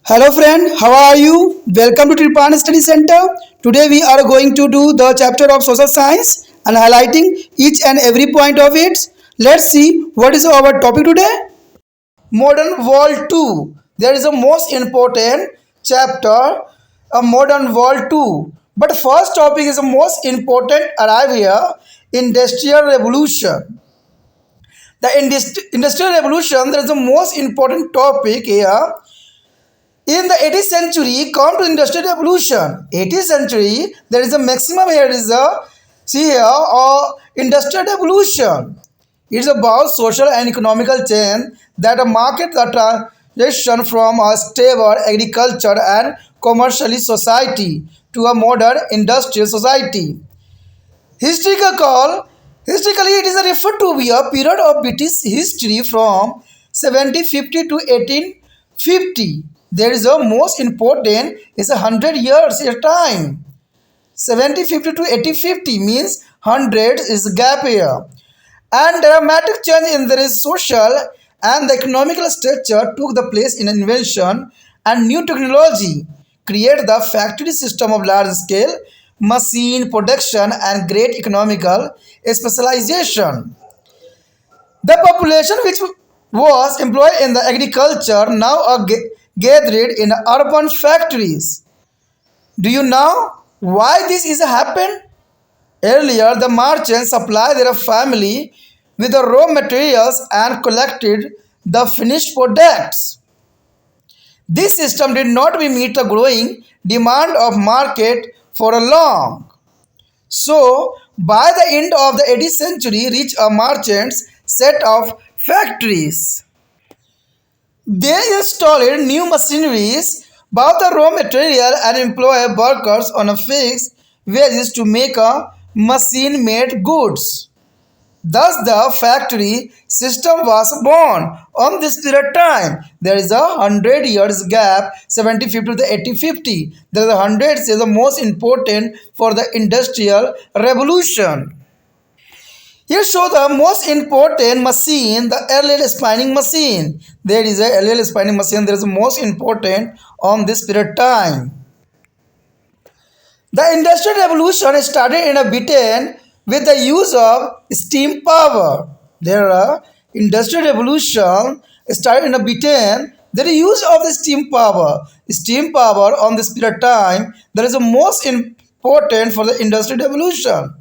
Hello friend, how are you? Welcome to Tripan Study Center. Today we are going to do the chapter of social science and highlighting each and every point of it. Let's see what is our topic today. Modern World 2. There is a most important chapter, a modern world 2. But first topic is the most important arrive here, industrial revolution. The industrial revolution, there is the most important topic here. In the 18th century, come to industrial revolution. 18th century, there is a maximum here is a see here or industrial revolution. It's about social and economical change that a market the transition from a stable agriculture and commercially society to a modern industrial society. Historical, historically, it is referred to be a period of British history from 1750 to 1850. There is a most important is 100 years a time. 1750 to 1850 means 100 is gap year. And dramatic change in the social and the economical structure took the place in invention and new technology create the factory system of large scale machine production and great economical specialization. The population which was employed in the agriculture now are gathered in urban factories. Do you know why this is happened? Earlier, the merchants supplied their family with the raw materials and collected the finished products. This system did not meet the growing demand of market for a long. So, by the end of the 18th century, reached a merchant's set of factories. They installed new machineries, bought the raw material and employed workers on a fixed wages to make a machine-made goods. Thus, the factory system was born. On this period of time, there is a 100 years gap, 1750 to 1850. There is a 100 is the most important for the industrial revolution. Here show the most important machine, the earlier spinning machine. There is a earlier spinning machine. There is the most important on this period of time. The industrial revolution started in Britain with the use of steam power. There are industrial revolution started in Britain. The use of the steam power. Steam power on this period of time, that is the most important for the industrial revolution.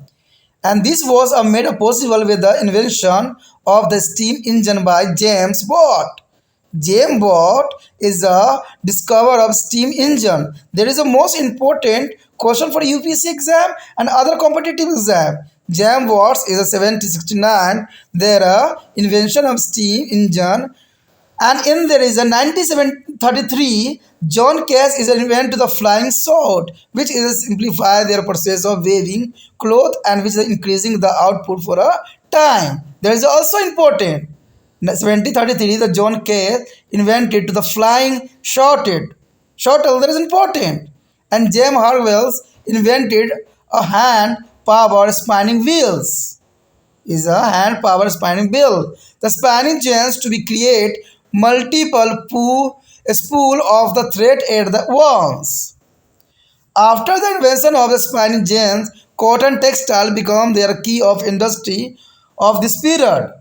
And this was made possible with the invention of the steam engine by James Watt. James Watt is a discoverer of steam engine. There is a most important question for UPSC exam and other competitive exam. James Watt is a 1769. There invention of steam engine. And in there is a 1933, John Case is invented the flying sword, which is simplify their process of weaving cloth and which is increasing the output for a time. There is also important. 1733, the John Case invented the flying shuttle. That is important. And James Harvell invented a hand power spinning wheels. Is a hand power spinning wheel. The spinning chance to be create multiple spool of the thread at the once. After the invention of the spinning gems, cotton textile become their key of industry of this period.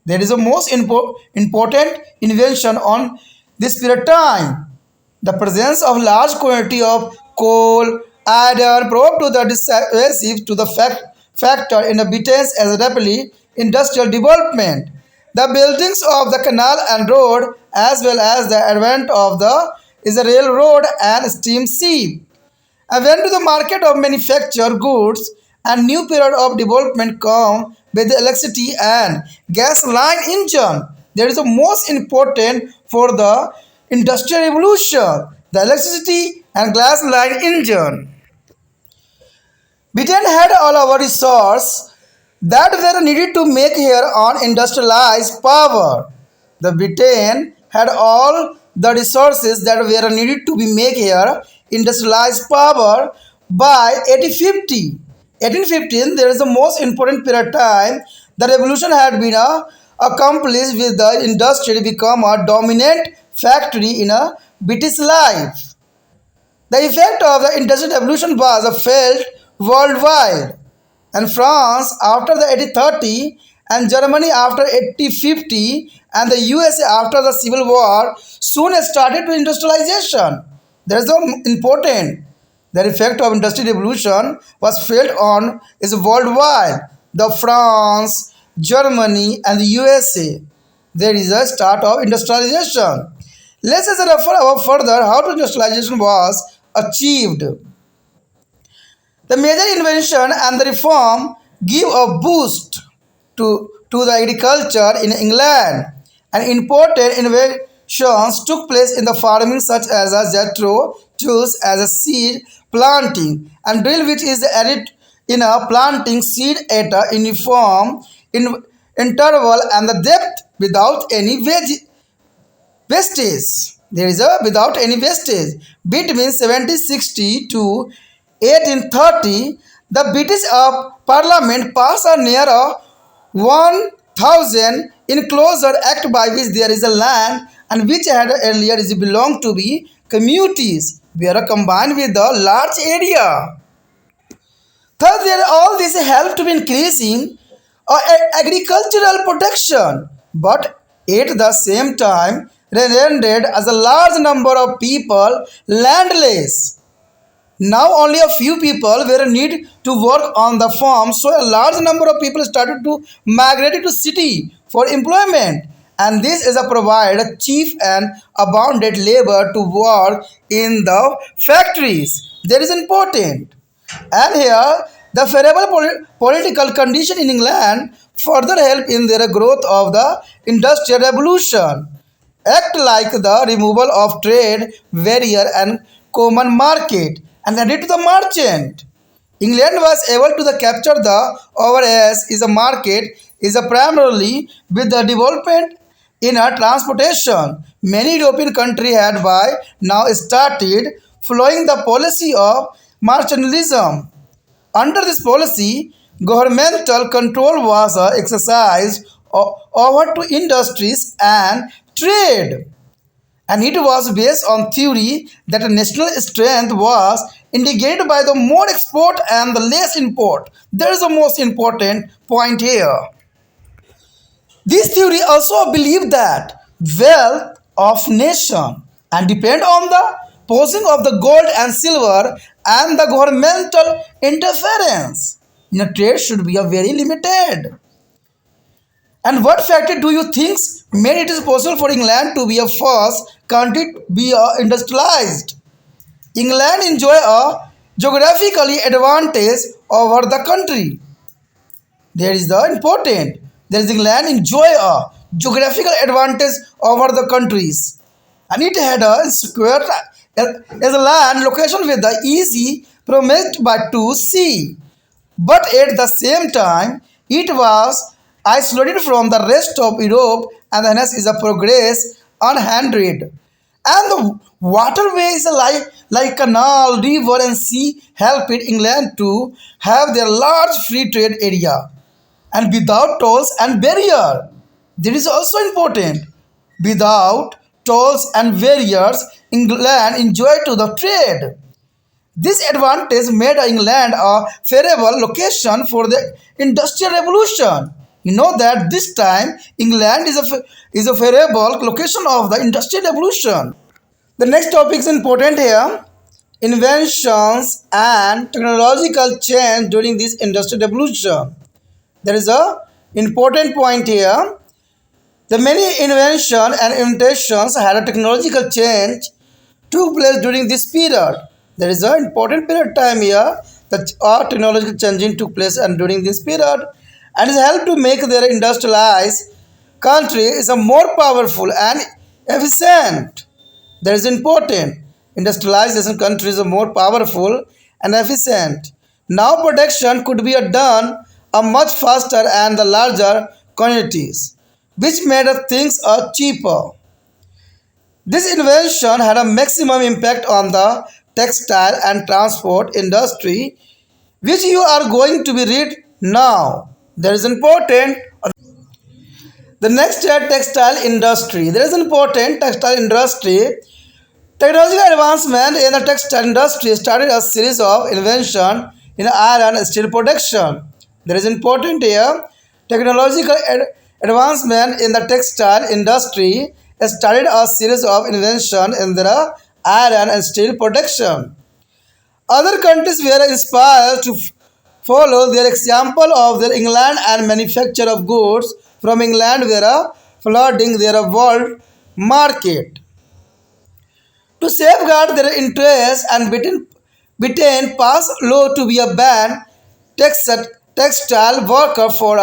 There is a most important invention on this period time. The presence of large quantity of coal, iron proved to the decisive to the factor in the Britain's as rapidly industrial development. The buildings of the canal and road, as well as the advent of the railroad and steam ship, and went to the market of manufactured goods and new period of development come with the electricity and gas line engine. There is the most important for the industrial revolution, the electricity and gas line engine. Britain had all our resources that were needed to make here on industrialized power. The Britain had all the resources that were needed to be make here industrialized power by 1850. 1815, there is the most important period of time. The revolution had been accomplished with the industry become a dominant factory in a British life. The effect of the industrial revolution was felt worldwide, and France after the 1830, and Germany after 1850, and the USA after the Civil War soon started to industrialization. There is no important. The effect of industrial revolution was felt on is worldwide. The France, Germany, and the USA. There is a start of industrialization. Let us refer about further how industrialization was achieved. The major invention and the reform give a boost to the agriculture in England, and important innovations took place in the farming such as a jethro tools as a seed planting and drill which is added in a planting seed at a uniform interval and the depth without any wastage. There is a without any wastage. Between 1760 to 1830, the British Parliament passed a near a 1000 enclosure act by which there is a land and which had earlier is belonged to be communities were combined with a large area. Thus, there all this helped to increasing agricultural production, but at the same time rendered as a large number of people landless. Now only a few people were need to work on the farm, so a large number of people started to migrate to city for employment. And this is a provide cheap and abundant labor to work in the factories. That is important. And here, the favorable political condition in England further help in the growth of the Industrial Revolution. Act like the removal of trade barrier and common market and added to the merchant. England was able to capture the overseas is a market is a primarily with the development in a transportation. Many European countries had by now started following the policy of mercantilism. Under this policy, governmental control was exercised over to industries and trade, and it was based on theory that a national strength was indicated by the more export and the less import. That is the most important point here. This theory also believed that wealth of nation and depend on the posing of the gold and silver and the governmental interference in a trade should be a very limited. And what factor do you think made it is possible for England to be a first country to be industrialized? England enjoy a geographically advantage over the country. There is the important. There is England enjoy a geographical advantage over the countries, and it had a square as a land location with the easy promised by to sea. But at the same time, it was isolated from the rest of Europe and hence is a progress unhindered. And the waterways like canal, river and sea helped England to have their large free trade area and without tolls and barrier. This is also important. Without tolls and barriers, England enjoyed to the trade. This advantage made England a favorable location for the Industrial Revolution. You know that this time England is a favorable location of the Industrial Revolution. The next topic is important here. Inventions and technological change during this Industrial Revolution. There is a important point here. The many inventions and inventations had a technological change took place during this period. There is an important period of time here that our technological changing took place and during this period and it helped to make their industrialized country is a more powerful and efficient. That is important. Industrialization countries are more powerful and efficient. Now production could be done a much faster and the larger quantities, which made things cheaper. This invention had a maximum impact on the textile and transport industry, which you are going to be read now. That is important. The next textile industry. There is important textile industry Technological advancement in the textile industry started a series of inventions in iron and steel production. There is important here. Technological advancement in the textile industry started a series of inventions in the iron and steel production. Other countries were inspired to follow their example of their England and manufacture of goods from England were flooding their world market. To safeguard their interests and Britain passed law to be a ban textile worker for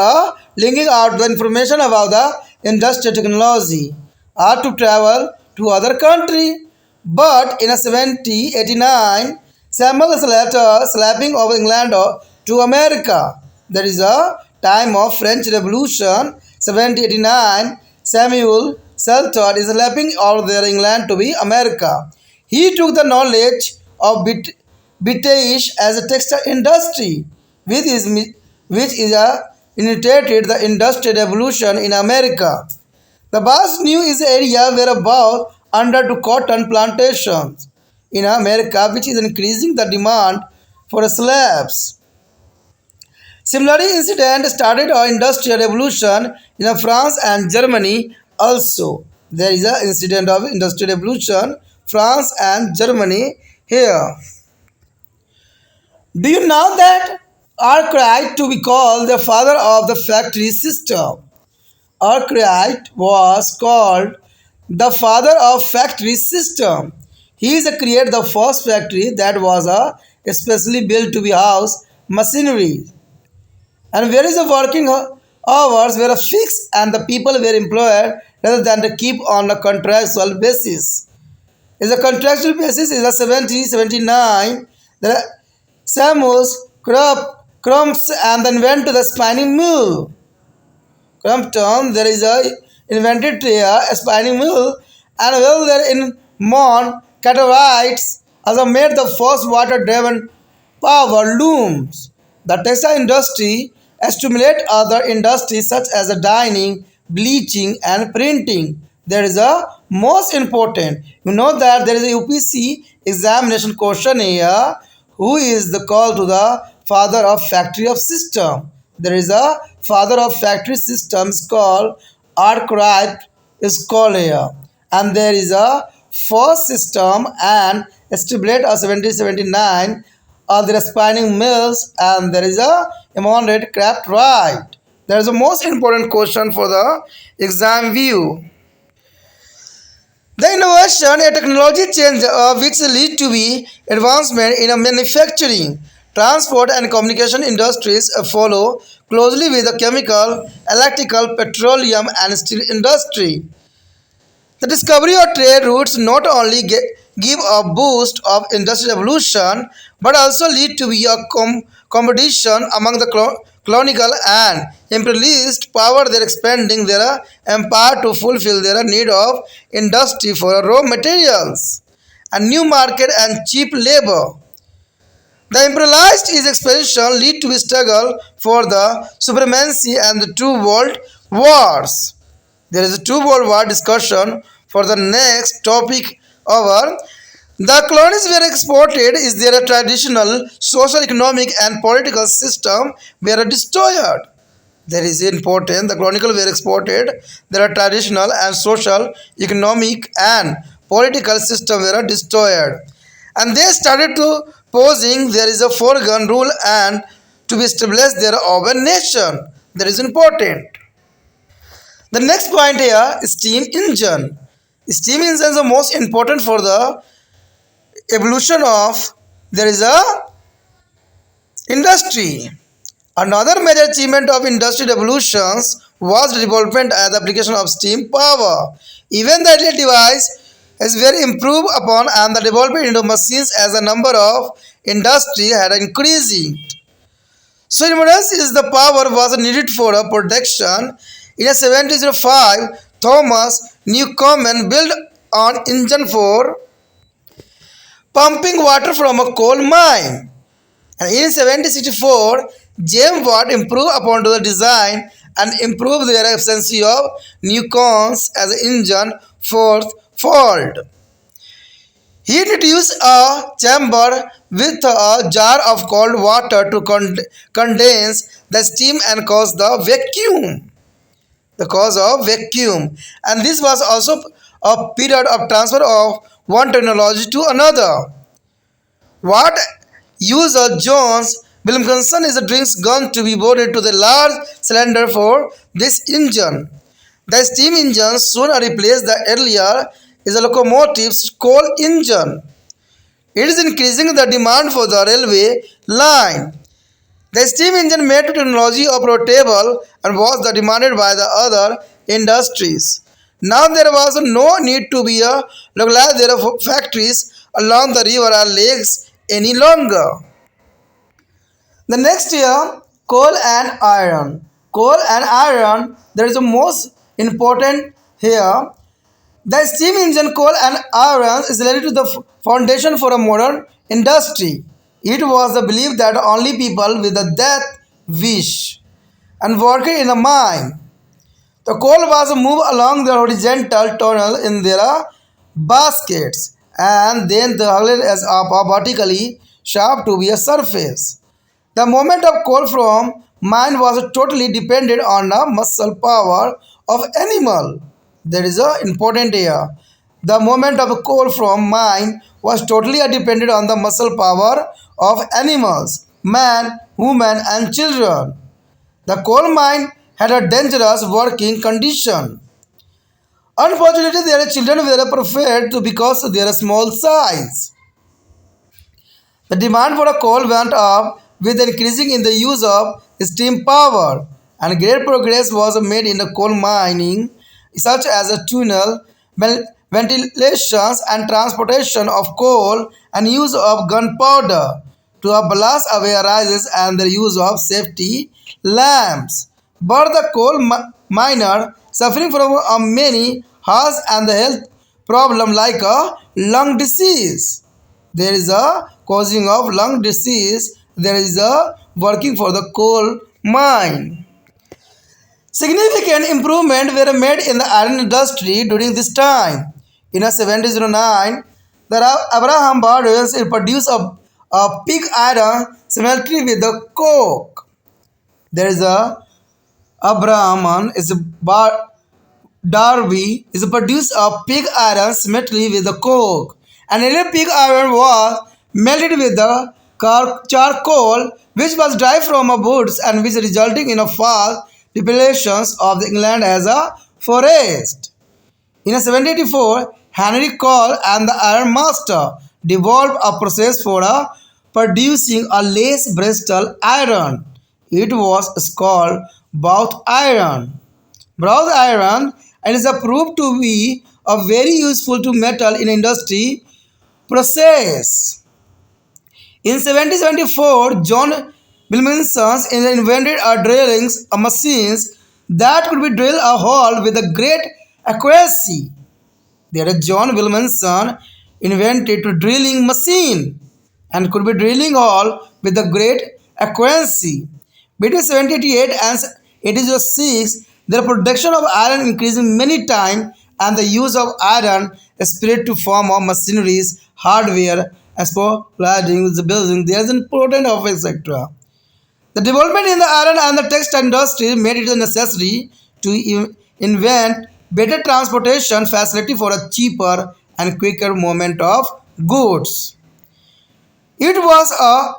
linking out the information about the industrial technology or to travel to other country. But in a 1789, Samuel's letter slapping of England to America. There is a time of French Revolution, 1789. Samuel Seltzer is slapping out their England to be America. He took the knowledge of British as a textile industry, which initiated the industrial revolution in America. The vast new is area were about under to cotton plantations in America, which is increasing the demand for slabs. Similarly, incident started an industrial revolution in France and Germany also. There is an incident of industrial revolution, France and Germany here. Do you know that Arkwright to be called the father of the factory system? Arkwright was called the father of factory system. He is created the first factory that was especially built to be house machinery and where is the working hours were fixed and the people were employed rather than to keep on a contractual basis. Is a contractual basis is a 1779. The Samuels Crumps and then went to the spinning mill. Crumpton, there is a invented here a spinning mill and well there in Mon Cataracts as a made the first water driven power looms. The textile industry stimulate other industries such as the dyeing, bleaching and printing. There is a most important. You know that there is a UPC examination question here. Who is the call to the father of factory of system? There is a father of factory systems called Arkwright is called here. And there is a first system and established of 1779 there are spinning mills and there is a Emmanuel Craft right. There is a most important question for the exam view. The innovation a technology change which lead to be advancement in a manufacturing, transport and communication industries follow closely with the chemical, electrical, petroleum and steel industry. The discovery of trade routes not only give a boost of industrial evolution but also lead to be a competition among the colonial and imperialist power. They're expanding their empire to fulfill their need of industry for raw materials and new market and cheap labor. The imperialist is expansion lead to a struggle for the supremacy and the two world wars. There is a two world war discussion for the next topic over. The colonies were exported is their traditional social, economic and political system were destroyed. There is important. The colonial were exported. Their traditional and social, economic and political system were destroyed. And they started to posing there is a foreign rule and to be established their own nation. That is important. The next point here is steam engine. Steam engine is the most important for the evolution of there is a industry. Another major achievement of industrial revolutions was the development and the application of steam power. Even the earlier device is very improved upon and the development into machines as the number of industry had increased. So importance is the power was needed for a production. In 1705, Thomas Newcomen built an engine for pumping water from a coal mine. And in 1764, James Watt improved upon the design and improved their efficiency of Newcomen's as an engine fourth fold. He introduced a chamber with a jar of cold water to condense the steam and cause the vacuum. The cause of vacuum. And this was also a period of transfer of one technology to another. What user Jones Wilkinson is a drinks gun to be boarded to the large cylinder for this engine. The steam engine soon replaced the earlier is a locomotive's coal engine. It is increasing the demand for the railway line. The steam engine made technology operable and was demanded by the other industries. Now there was no need to be a localized factories along the river or lakes any longer. The next year, coal and iron. Coal and iron, there is the most important here. The steam engine, coal and iron is related to the foundation for a modern industry. It was the belief that only people with a death wish and working in a mine. The coal was moved along the horizontal tunnel in their baskets and then the hauled as up vertically sharp to be a surface. The movement of coal from mine was totally dependent on the muscle power of animal. There is a important here. The movement of coal from mine was totally dependent on the muscle power of animals, man, women, and children. The coal mine had a dangerous working condition. Unfortunately, their children were preferred to because of their small size. The demand for coal went up with the increasing in the use of steam power, and great progress was made in the coal mining, such as a tunnel, ventilations, and transportation of coal, and use of gunpowder to blast away rises and the use of safety lamps. But the coal miner suffering from many health and the health problem like a lung disease. There is a causing of lung disease. There is a working for the coal mine. Significant improvements were made in the iron industry during this time. In 1709, the Abraham Bardens produced a pig iron smeltery with the coke. There is a Abraham is a Darby is produced a pig iron smeltery with the coke. And earlier pig iron was melted with the charcoal which was derived from woods and which resulting in a fast depletions of the England as a forest. In 1784, Henry Cole and the Iron Master developed a process for producing a less brittle iron. It was called Bought iron. Bronze iron and is proved to be a very useful to metal in industry process. In 1774, John Wilkinson invented a drilling machines that could be drill a hole with a great accuracy. There is John Wilkinson invented a drilling machine and could be drilling hole with a great accuracy. Between 1788 and 1806, the production of iron increasing many times and the use of iron spread to form of machineries, hardware, as for the building. There is important of etc. The development in the iron and the textile industry made it necessary to invent better transportation facility for a cheaper and quicker movement of goods. It was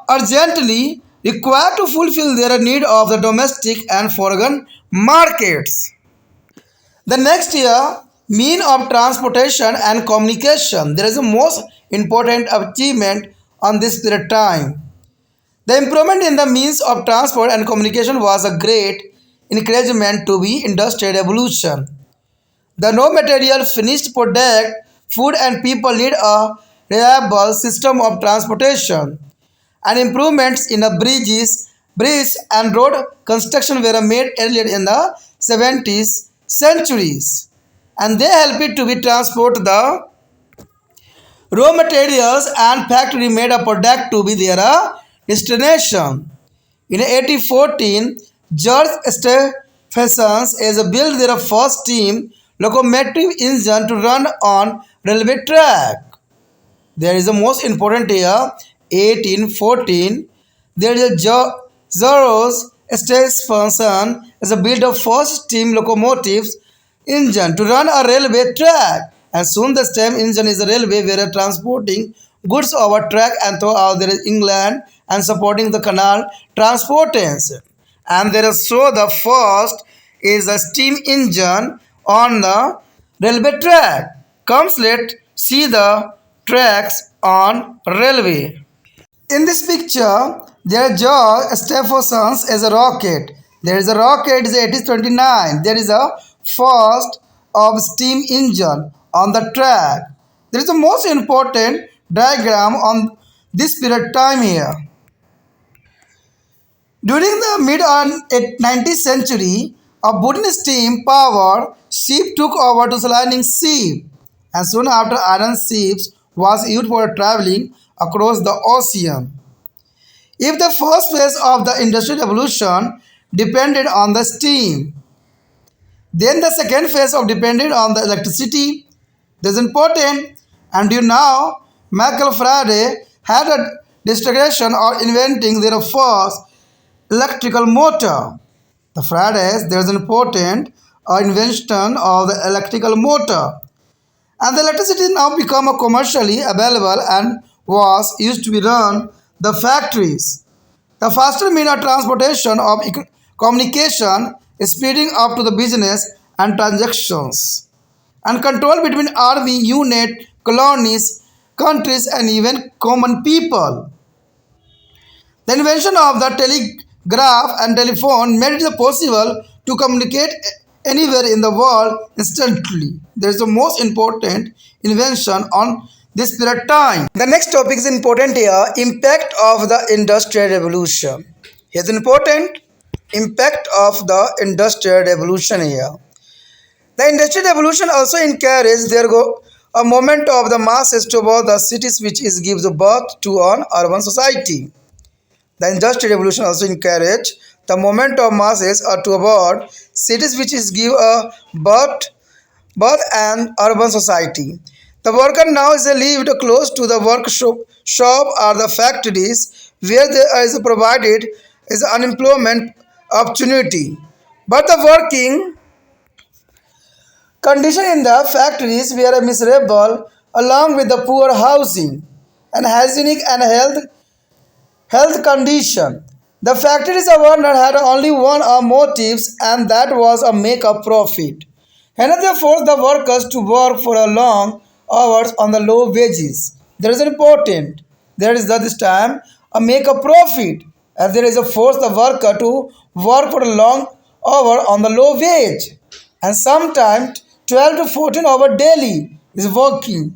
urgently required to fulfill their need of the domestic and foreign markets. The next year, mean of transportation and communication. There is a most important achievement on this period time. The improvement in the means of transport and communication was a great encouragement to the industrial revolution. The raw material, finished product, food and people need a reliable system of transportation. And improvements in the bridge and road construction were made earlier in the 70s centuries. And they helped to be transport the raw materials and factory made a product to be their destination. In 1814, George Stephenson has built their first steam locomotive engine to run on railway track. There is the most important year, 1814. There is a Zorro's expansion as a build of first steam locomotives engine to run a railway track. And soon the steam engine is a railway where transporting goods over track and throughout there is England and supporting the canal transportation. And there is so the first is a steam engine on the railway track. Comes let see the tracks on railway. In this picture, there is George Stephenson as a rocket. There is a rocket is 1829. There is a first of steam engine on the track. There is the most important diagram on this period time here. During the mid 19th century, a wooden steam powered ship took over to sailing ship, and soon after iron ships was used for traveling across the ocean. If the first phase of the Industrial Revolution depended on the steam, then the second phase of depended on the electricity. This is important. And you know, Michael Faraday had a distinction or inventing their first electrical motor. The Faraday's there is an important invention of the electrical motor. And the electricity now become a commercially available and was used to be run the factories. The faster mean of transportation of communication is speeding up to the business and transactions and control between army, unit, colonies, countries and even common people. The invention of the telegraph and telephone made it possible to communicate anywhere in the world instantly. There is the most important invention on this period time. The next topic is important here, impact of the Industrial Revolution. Here's important impact of the Industrial Revolution here. The Industrial Revolution also encouraged a movement of the masses toward the cities which is gives birth to an urban society. The Industrial Revolution also encouraged the movement of masses toward cities which is give a birth and urban society. The worker now is lived close to the workshop shop or the factories where there is provided is unemployment opportunity. But the working condition in the factories were miserable along with the poor housing and hygienic and health condition. The factories owner had only one of motives and that was a make a profit. Another forced the workers to work for a long hours on the low wages. There is an important. There is that this time a make a profit. And there is a force the worker to work for a long hour on the low wage. And sometimes 12 to 14 hour daily is working.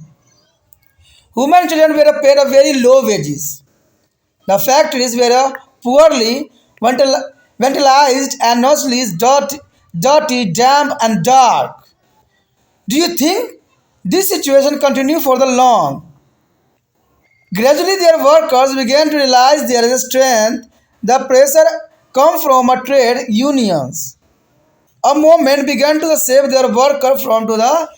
Women and children were paid a very low wages. The factories were poorly ventilized and mostly dirty, damp, and dark. Do you think this situation continued for the long? Gradually, their workers began to realize there is strength. The pressure come from a trade unions. A movement began to save their workers from to the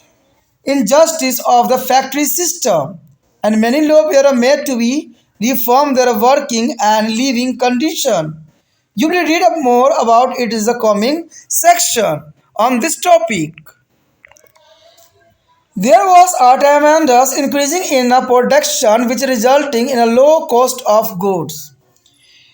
injustice of the factory system, and many laws were made to be reform their working and living condition. You will read up more about it in the coming section on this topic. There was a tremendous increasing in the production which resulting in a low cost of goods.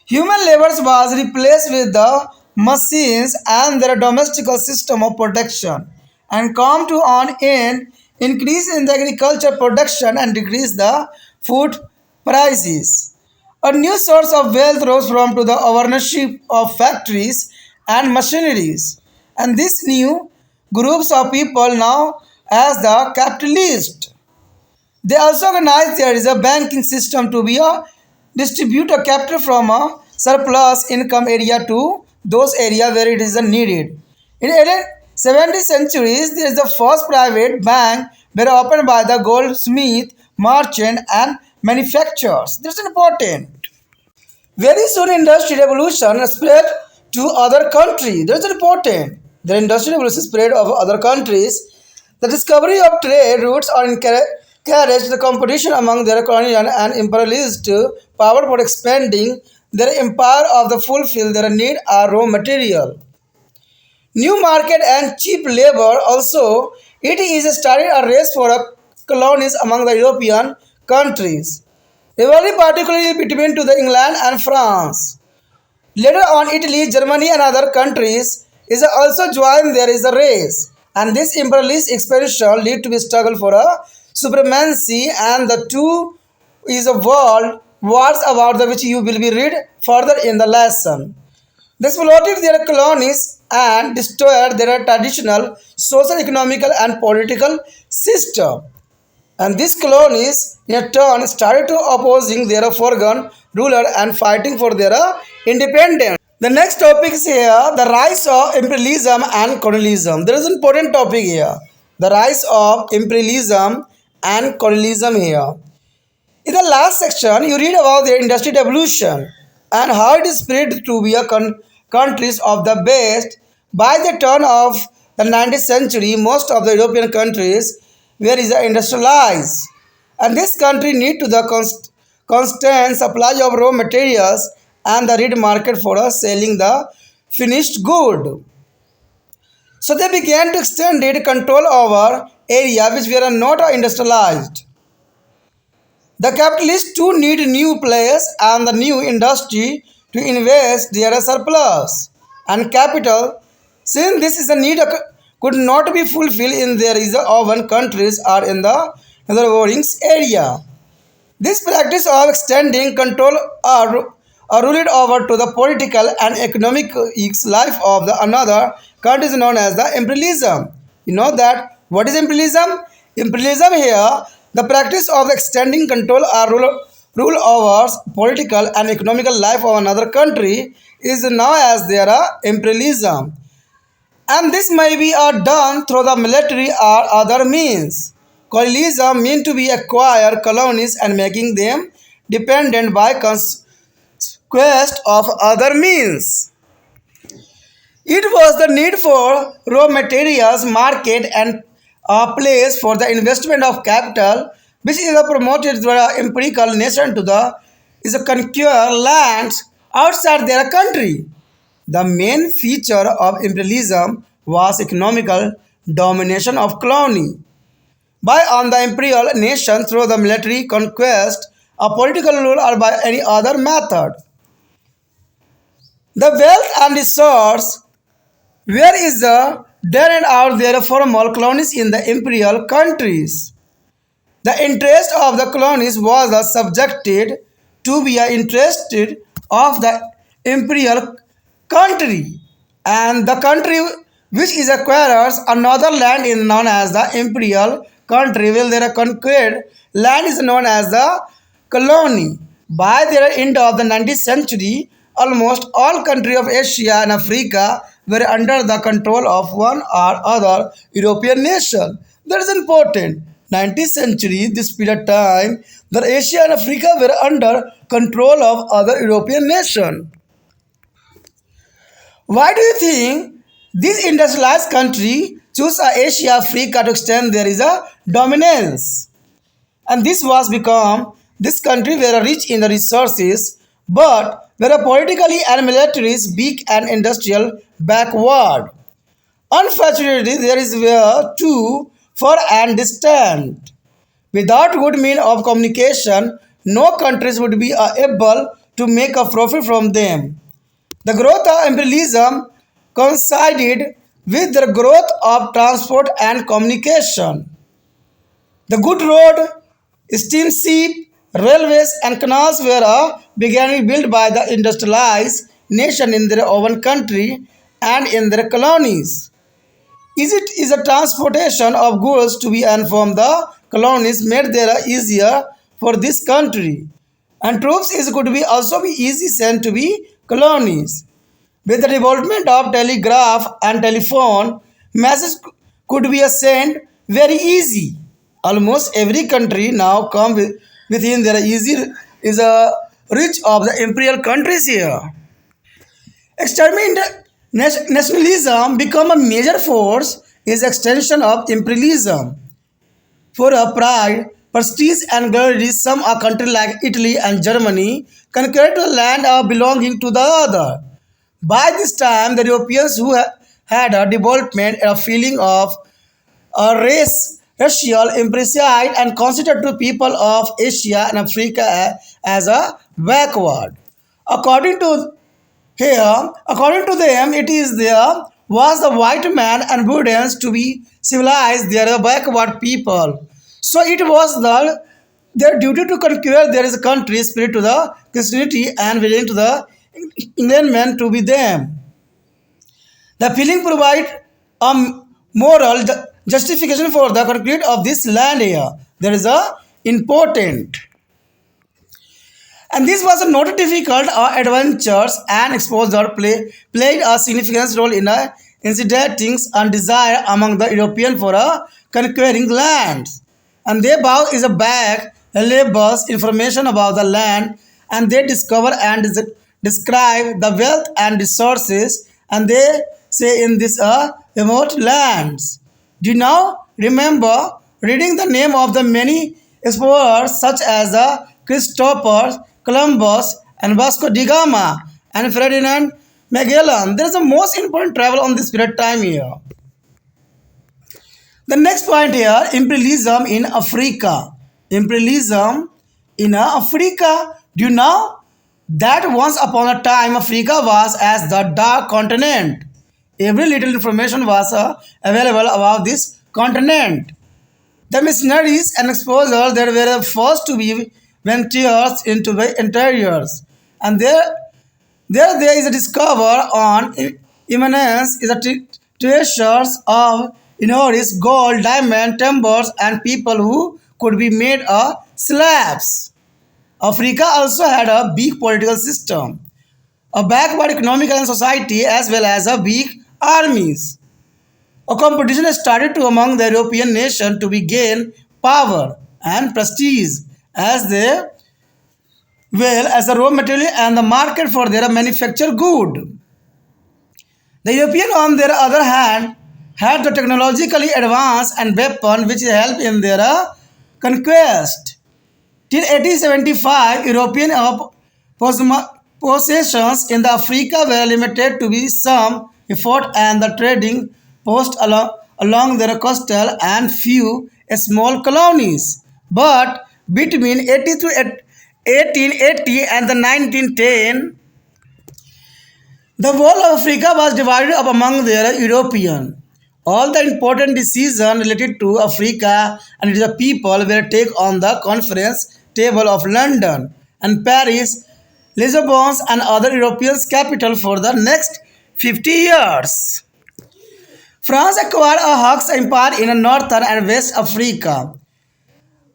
Human labor was replaced with the machines and their domestical system of production and come to an end increase in the agriculture production and decrease the food prices. A new source of wealth rose from to the ownership of factories and machineries. And these new groups of people now as the capitalists. They also recognize there is a banking system to be a distribute a capital from a surplus income area to those areas where it is needed. In 17th centuries, there is the first private bank were opened by the goldsmith, merchant, and manufacturers. This is important. Very soon, industrial revolution spread to other countries. That's important. The industrial revolution spread of other countries. The discovery of trade routes are encouraged the competition among their colonial and imperialist power for expanding their empire of the fulfill their need are raw material. New market and cheap labor also it is started a race for colonies among the European countries. Rivalry particularly between to the England and France. Later on, Italy, Germany, and other countries is also joined. There is a race, and this imperialist expansion lead to a struggle for a supremacy, and the two is a world wars about the which you will be read further in the lesson. They exploited their colonies and destroyed their traditional social, economical, and political system. And these colonies in turn started to opposing their foreign ruler and fighting for their independence. The next topic is here the rise of imperialism and colonialism. There is an important topic here. The rise of imperialism and colonialism here. In the last section, you read about the industrial evolution and how it is spread to be a countries of the best. By the turn of the 19th century, most of the European countries were is industrialized, and this country need to the constant supply of raw materials and the read market for selling the finished good. So they began to extend it control over area which were not industrialized. The capitalists too need new players and the new industry to invest their surplus and capital. Since this is a need could not be fulfilled in their own countries or in the neighboring area. This practice of extending control are ruled over to the political and economic life of the another country is known as the imperialism. You know that what is imperialism? Imperialism here, the practice of extending control or rule over political and economical life of another country is known as their imperialism. And this may be done through the military or other means. Colonialism means to be acquire colonies and making them dependent by conquest of other means. It was the need for raw materials, market, and a place for the investment of capital, which is promoted through the empirical nation to the is a conquer lands outside their country. The main feature of imperialism was economical domination of colony by on the imperial nation through the military conquest, a political rule, or by any other method. The wealth and resource where is the there and out there formal colonies in the imperial countries. The interest of the colonies was subjected to be interested of the imperial country, and the country which is acquires another land is known as the imperial country while their conquered land is known as the colony. By the end of the 19th century, almost all countries of Asia and Africa were under the control of one or other European nation. That is important. 19th century, this period of time, the Asia and Africa were under control of other European nation. Why do you think this industrialized country choose Asia, Africa to extend there is a dominance? And this was become this country were rich in the resources, but were politically and militarily weak and industrial backward. Unfortunately, there is where too far and distant. Without good means of communication, no countries would be able to make a profit from them. The growth of imperialism coincided with the growth of transport and communication. The good road, steamship, railways, and canals were began built by the industrialized nation in their own country and in their colonies. It is a transportation of goods to be and from the colonies made there easier for this country. And troops is could be also be easy sent to be colonies. With the development of telegraph and telephone, messages could be sent very easy. Almost every country now come within their easy is a reach of the imperial countries here. Exterminate nationalism become a major force is extension of imperialism. For a pride prestige and glory. Some a country like Italy and Germany conquered the land belonging to the other. By this time, the Europeans who had a development a feeling of a racial imprecise and considered to people of Asia and Africa as a backward. According to according to them, it is there was the white man and Buddhans to be civilized. They are the backward people. So it was their duty to conquer their country, spirit to the Christianity, and willing to the England men to be them. The feeling provide a moral justification for the conquest of this land here. There is a important. And this was not difficult adventures and exposure played a significant role in inciting a desire among the European for conquering lands. And they bought is a bag labels information about the land and they discover and describe the wealth and resources and they say in this remote lands. Do you now remember reading the name of the many explorers such as Christopher Columbus and Vasco da Gama and Ferdinand Magellan? There is the most important travel on this period time here. The next point here, imperialism in Africa. Imperialism in Africa. Do you know that once upon a time Africa was as the dark continent? Every little information was available about this continent. The missionaries and explorers that were the first to be ventures into the interiors. And there is a discover on imminence is a treasures of enormous gold, diamond, timbers, and people who could be made slabs. Africa also had a big political system, a backward economic and society as well as a big armies. A competition started to among the European nations to be gain power and prestige as they well as the raw material and the market for their manufactured good. The European, on their other hand, had the technologically advanced and weapon which helped in their conquest. Till 1875, European possessions in the Africa were limited to be some effort and the trading post along their coastal and few small colonies. But between 1880 and the 1910, the whole of Africa was divided up among their European. All the important decisions related to Africa and its people were taken on the conference table of London and Paris, Lisbon and other European capitals for the next 50 years. France acquired a Hawks empire in northern and west Africa.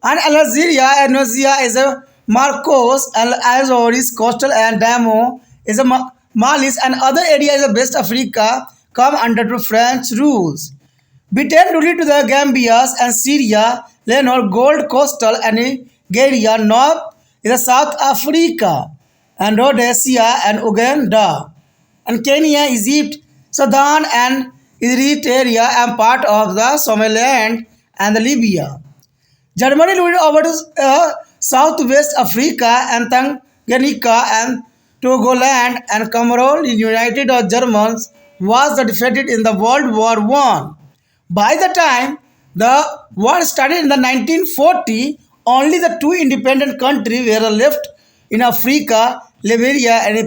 And Algeria and Tunisia is a Marcos and Azores coastal and Damo is a Malis and other areas of West Africa come under to French rules. Britain ruled to the Gambias and Syria, Leonor, Gold Coastal and Nigeria, North is a South Africa and Rhodesia and Uganda. And Kenya, Egypt, Sudan and Eritrea and part of the Somaliland and the Libya. Germany moved over to Southwest Africa and Tanganyika and Togoland and Cameroon. United Germans was defeated in the World War I. By the time the war started in the 1940, only the two independent countries were left in Africa, Liberia and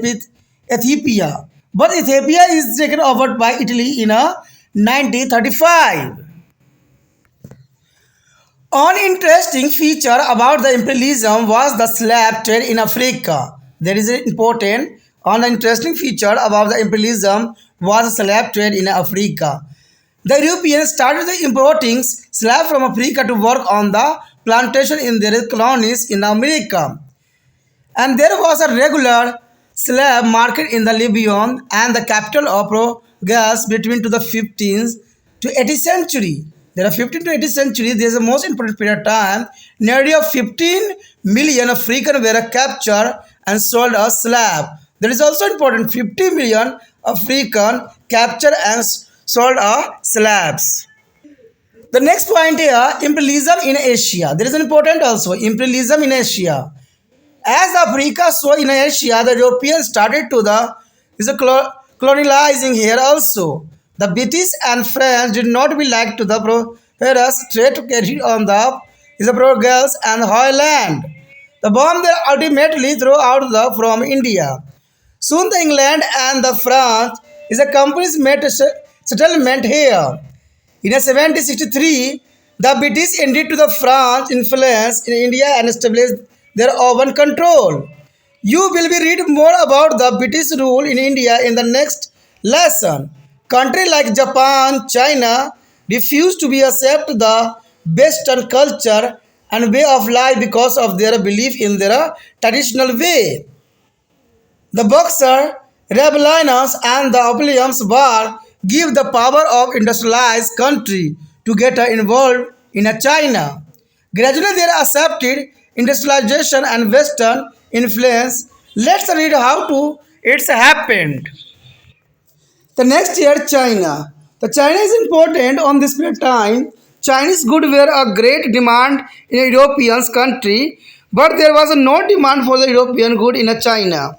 Ethiopia. But Ethiopia is taken over by Italy in 1935. One interesting feature about the imperialism was the slave trade in Africa. There is an important interesting feature about the imperialism was the slave trade in Africa. The Europeans started importing slaves from Africa to work on the plantation in their colonies in America. And there was a regular slave market in the Libyan and the capital of Gas between to the 15th to 18th century. There are 15th to 18th century. There is the most important period of time. Nearly 15 million Africans were captured and sold as slave. There is also important 50 million African captured and sold as slaves. The next point here, imperialism in Asia. There is an important also, imperialism in Asia. As Africa saw in Asia, the Europeans started to the is a colonializing here also. The British and French did not be like to the prosperous trade carried on the is a progress and Highland. The bomb they ultimately threw out the from India. Soon the England and the France is a companies made a settlement here. In 1763, the British ended to the France influence in India and established their own control. You will be read more about the British rule in India in the next lesson. Countries like Japan, China refused to be accept the Western culture and way of life because of their belief in their traditional way. The Boxer, Rebellions and the Opium's War give the power of industrialized country to get involved in a China. Gradually they accepted industrialization and Western influence. Let's read how to it's happened. The next year, China. The China is important on this period of time. Chinese goods were a great demand in a European country, but there was no demand for the European good in a China.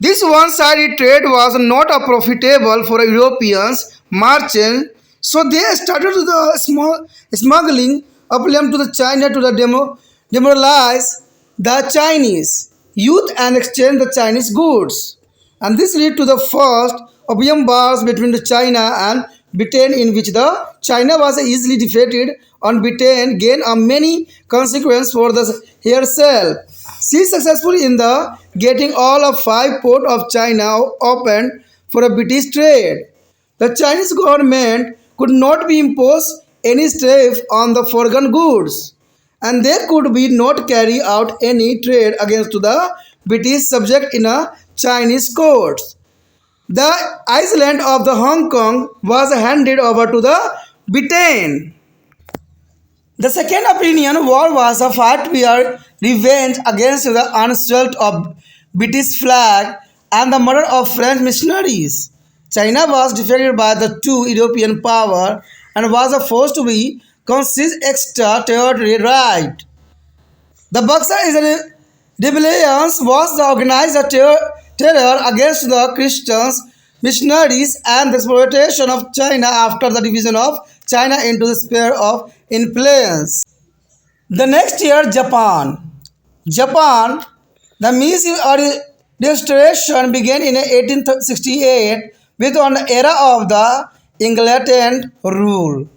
This one-sided trade was not a profitable for Europeans merchants, so they started the small smuggling opium to the China to the demoralize the Chinese youth and exchange the Chinese goods. And this led to the first opium wars between the China and Britain, in which the China was easily defeated and Britain gained a many consequences for the herself. She successful in the getting all of 5 ports of China opened for a British trade. The Chinese government could not be imposed any tariff on the foreign goods, and they could be not carry out any trade against the British subject in a Chinese courts. The island of the Hong Kong was handed over to the Britain. The second opinion war was a fight where revenge against the insult of British flag and the murder of French missionaries. China was defeated by the two European powers and was forced to be concede extra territory right. The Boxer is a rebellion was the organized terror against the Christians, missionaries, and the exploitation of China after the division of China into the sphere of influence. The next year, Japan. Japan, the Meiji restoration began in 1868 with an era of the Enlightenment rule,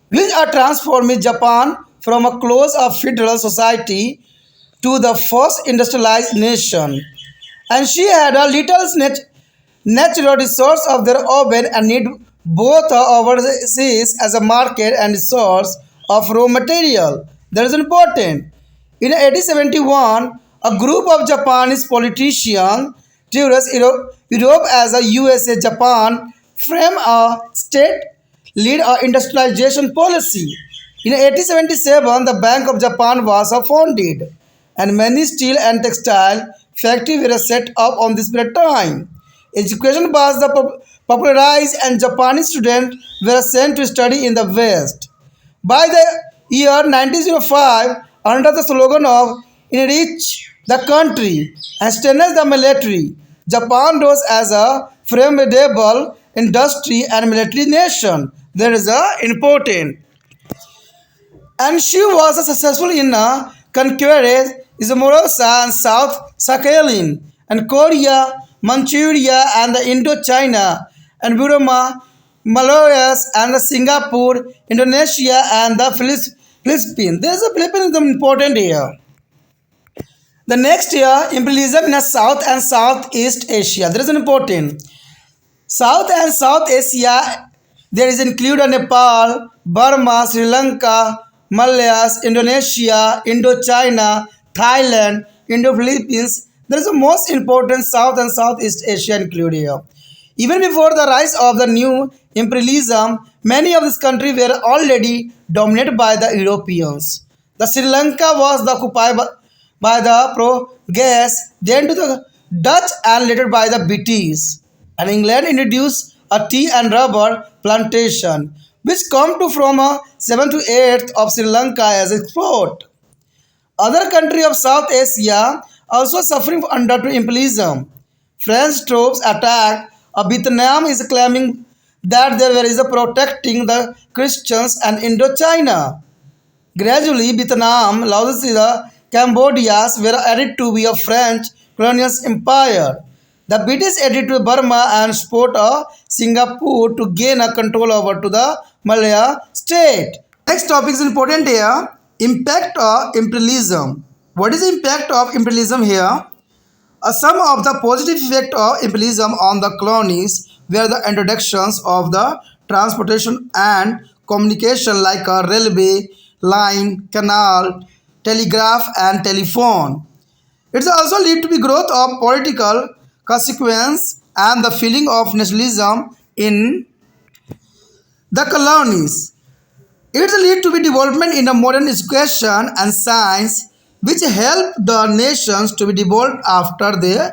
which transformed Japan from a close of feudal society to the first industrialized nation. And she had a little natural resource of their own and need both overseas as a market and source of raw material. That is important. In 1871, a group of Japanese politicians tourist Europe as a USA Japan frame a state lead industrialization policy. In 1877, the Bank of Japan was founded, and many steel and textile factories were set up on this period of time. Education was popularized, and Japanese students were sent to study in the West. By the year 1905, under the slogan of "Enrich the country and strengthen the military," Japan rose as a formidable industry and military nation. That is important. And she was successful in conquering Izumorosa and South Sakhalin and Korea, Manchuria and the Indochina and Burma, Malaysia and the Singapore, Indonesia and the Philippines. There is a Philippines is important here. The next year, imperialism in South and Southeast Asia. There is an important. South and South Asia, there is include Nepal, Burma, Sri Lanka, Malaysia, Indonesia, Indochina, Thailand, Indo-Philippines. There is the most important South and Southeast Asia included here. Even before the rise of the new imperialism, many of these countries were already dominated by the Europeans. The Sri Lanka was occupied by the Portuguese, then to the Dutch and later by the British. And England introduced a tea and rubber plantation. which come to from a 7th to 8th of Sri Lanka as export. Other countries of South Asia also suffering under imperialism. French troops attacked. Vietnam is claiming that there is a protecting the Christians and Indochina. Gradually, Vietnam, Laos, Cambodia were added to be a French colonial empire. The British added to Burma and support Singapore to gain a control over to the Malaya state. Next topic is important here. Impact of imperialism. What is the impact of imperialism here? Some of the positive effect of imperialism on the colonies were the introductions of the transportation and communication like a railway, line, canal, telegraph and telephone. It also lead to the growth of political consequence and the feeling of nationalism in the colonies. It lead to the development in a modern education and science which help the nations to be developed after they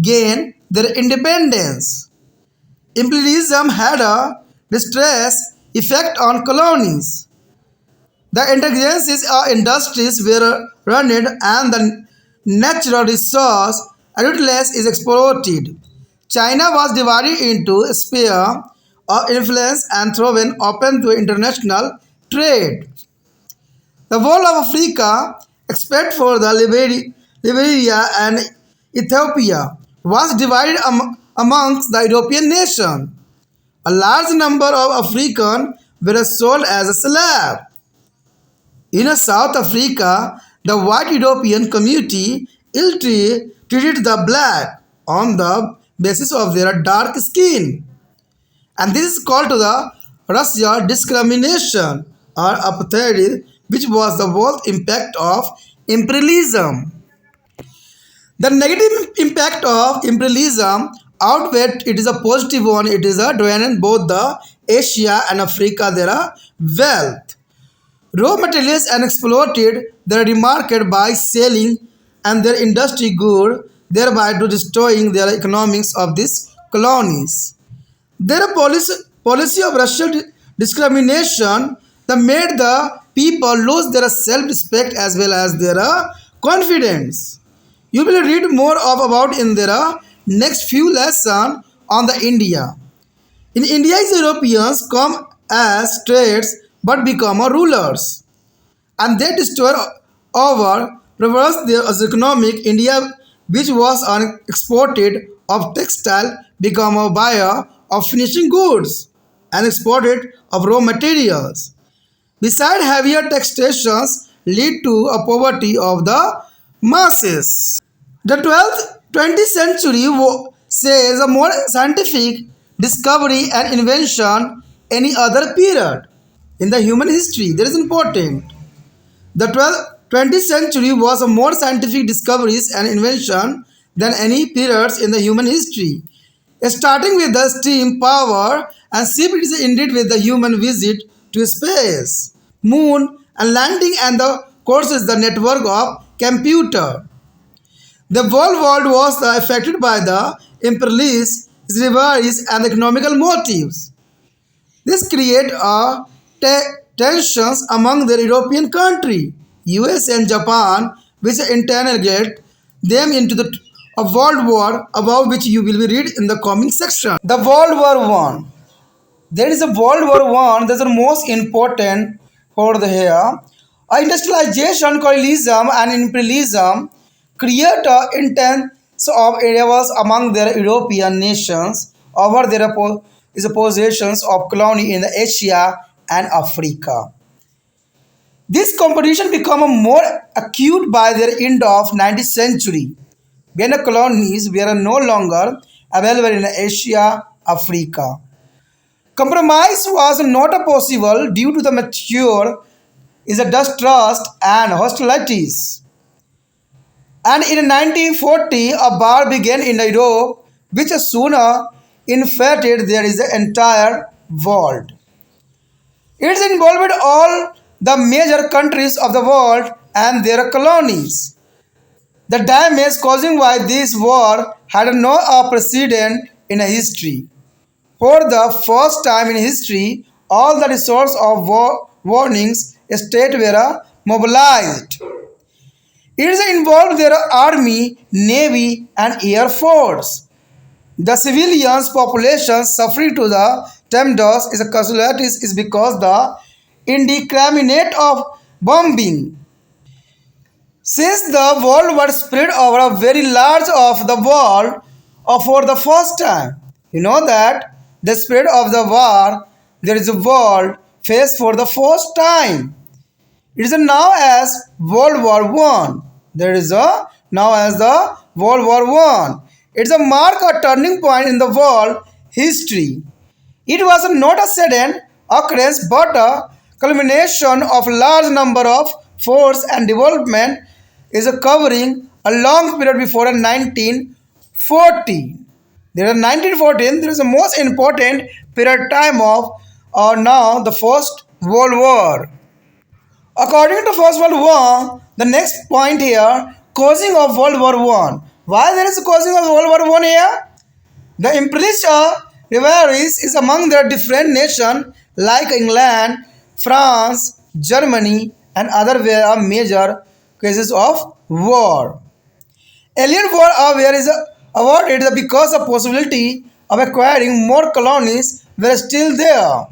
gain their independence. Imperialism had a distress effect on colonies. The intelligences or industries were run and the natural resource utilized is exploited. China was divided into a sphere of influence and thrown open to international trade. The whole of Africa, except for the Liberia and Ethiopia, was divided amongst the European nations. A large number of Africans were sold as a slave. In South Africa, the white European community treated the black on the basis of their dark skin. And this is called to the racial discrimination or apartheid, which was the worst impact of imperialism. The negative impact of imperialism outweighed it is a positive one. It is a draining both the Asia and Africa their wealth. Raw materials and exploited their market by selling and their industry good, thereby to destroying their economics of these colonies. Their policy of racial discrimination that made the people lose their self-respect as well as their confidence. You will read more of about in their next few lessons on the India. In India, Europeans come as trades but become rulers, and they destroy over reverse their economic India, which was an exported of textile, become a buyer of finishing goods and exported of raw materials. Besides, heavier taxations lead to a poverty of the masses. The 20th century says a more scientific discovery and invention any other period in the human history. That is important. The 20th century was a more scientific discoveries and invention than any periods in the human history. Starting with the steam power and ship is indeed with the human visit to space, moon and landing and the courses the network of computer. The whole world was affected by the imperialist rivalries and economical motives. This created tensions among the European countries, US and Japan, which interrogate them into a world war about which you will read in the coming section. The World War One. There is a World War One. That's the most important for the here. Industrialization, colonialism, and imperialism create intense of areas among their European nations over their possessions of colony in Asia and Africa. This competition became more acute by the end of 19th century, when the colonies were no longer available in Asia, Africa. Compromise was not possible due to the mature is a distrust and hostilities. And in 1940, a war began in Europe, which soon infected there is the entire world. It involved all the major countries of the world and their colonies. The damage caused by this war had no precedent in history. For the first time in history all the resources of warnings state were mobilized. It involved their army, navy, and air force. The civilians population suffering to the Temdos is a casualties is because the indiscriminate of bombing. Since the world was spread over a very large of the world for the first time, you know that the spread of the war, there is a world faced for the first time. It is now as World War One. There is a now as the World War One. It's a mark a turning point in the world history. It was not a sudden occurrence but a culmination of large number of force and development is covering a long period before 1914. There is 1914. There is the most important period time of now the First World War. According to First World War, the next point here, causing of World War One. Why there is a causing of World War One here? The imperialist rivalries is among the different nations like England, France, Germany, and other were major cases of war. Alien war where is awarded because the possibility of acquiring more colonies were still there.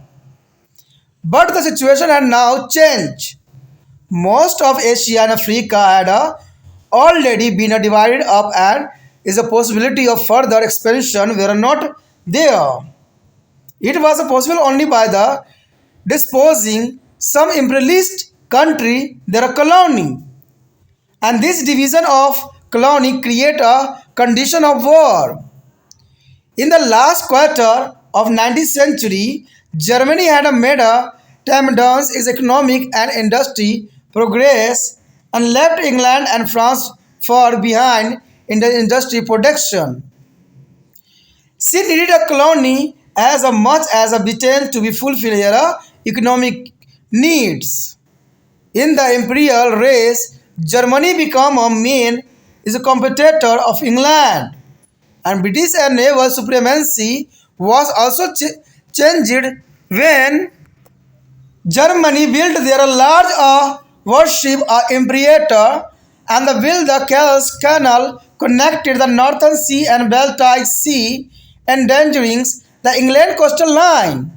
But the situation had now changed. Most of Asia and Africa had already been divided up and is a possibility of further expansion were not there. It was possible only by the disposing some imperialist country their colony. And this division of colony create a condition of war. In the last quarter of 19th century, Germany had made a dance its economic and industry progress and left England and France far behind in the industry production. She needed a colony as much as a Britain to be fulfill her economic needs. In the imperial race, Germany became a main is a competitor of England, and British and naval supremacy was also changed when Germany built their large warship Imperator and built the Kells Canal connected the Northern Sea and Baltic Sea, endangering the England coastal line.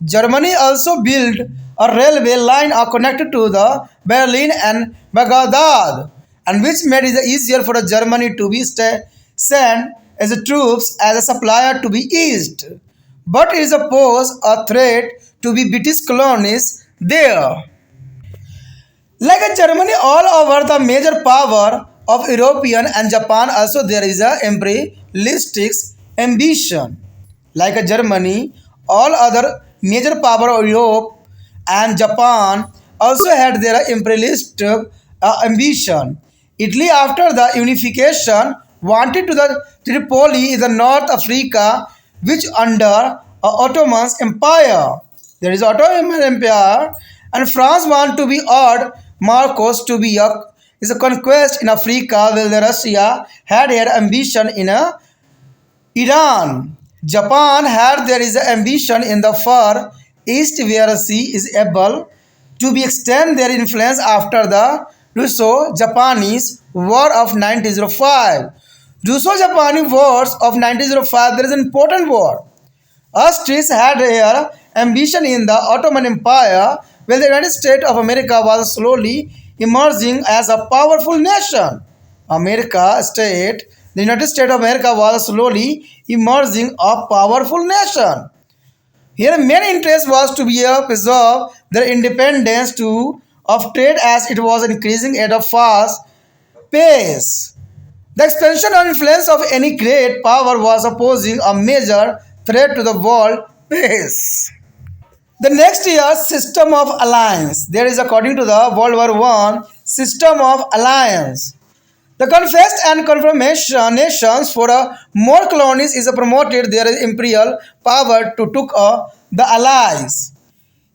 Germany also built a railway line connected to the Berlin and Baghdad, and which made it easier for Germany to be sent as troops as a supplier to be east. But it posed a threat to be British colonies there. Like Germany, all over the major power of European and Japan also there is a imperialistic ambition. Like Germany, all other major power of Europe and Japan also had their imperialistic ambition. Italy, after the unification, wanted to the Tripoli in the North Africa, which under Ottoman Empire. There is Ottoman Empire, and France want to be odd Marcos to be is a conquest in Africa, while the Russia had her ambition in Iran. Japan had there is ambition in the far east where she is able to be extend their influence after the Russo-Japanese War of 1905. Russo-Japanese Wars of 1905 there is an important war. Austria had her ambition in the Ottoman Empire, while the United States of America was slowly emerging as a powerful nation. The United States of America was slowly emerging a powerful nation. Here main interest was to be preserve their independence of trade as it was increasing at a fast pace. The expansion and influence of any great power was posing a major threat to the world peace. The next year, system of alliance. There is, according to the World War One, system of alliance. The confessed and confirmation nations for more colonies is promoted their imperial power to took the allies.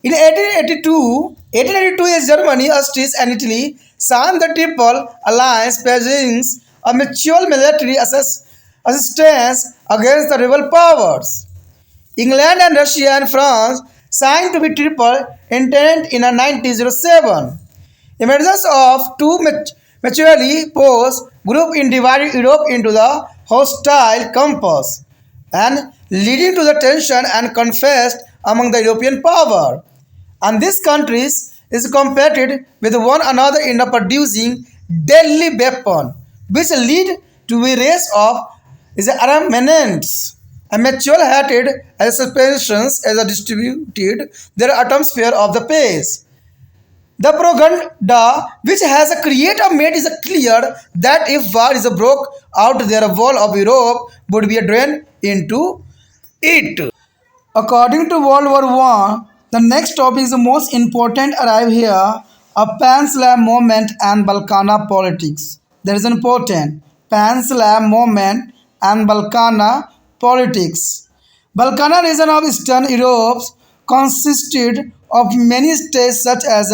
In 1882 is Germany, Austria, and Italy signed the Triple Alliance, pledging a mutual military assistance against the rival powers. England and Russia and France signed to be triple intent in a 1907. Emergence of two maturely posed group in divided Europe into the hostile campus and leading to the tension and conflict among the European power. And these countries is competed with one another in producing deadly weapon, which lead to a race of is armaments. Amateur hatred as suspensions as a distributed their atmosphere of the pace. The propaganda which has created made is clear that if war is broke out, their wall of Europe would be drained into it. According to World War One, the next topic is the most important arrive here, a Pan-Slav movement and Balkana politics. That is important. Pan-Slav movement and Balkana politics. Balkana region of Eastern Europe consisted of many states such as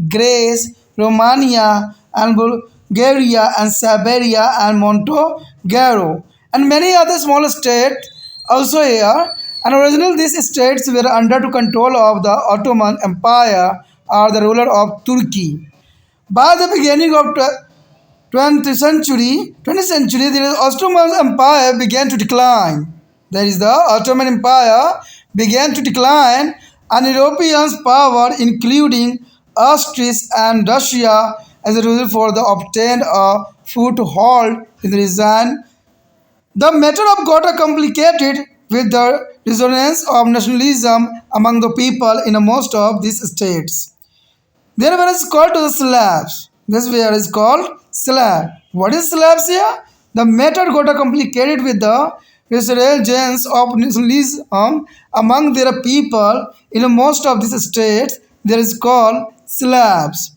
Greece, Romania, and Bulgaria, and Serbia, and Montenegro, and many other small states also here. And originally these states were under the control of the Ottoman Empire or the ruler of Turkey. By the beginning of 20th century, the Ottoman Empire began to decline. That is, the Ottoman Empire began to decline, and European power, including Austria and Russia, as a result for the obtained a foothold in the region. The matter of got complicated with the resonance of nationalism among the people in most of these states. There were is called to the Slavs. This where is called Slav. What is Slavs here? The matter got complicated with the resurgence of nationalism among their people in most of these states. There is called Slavs.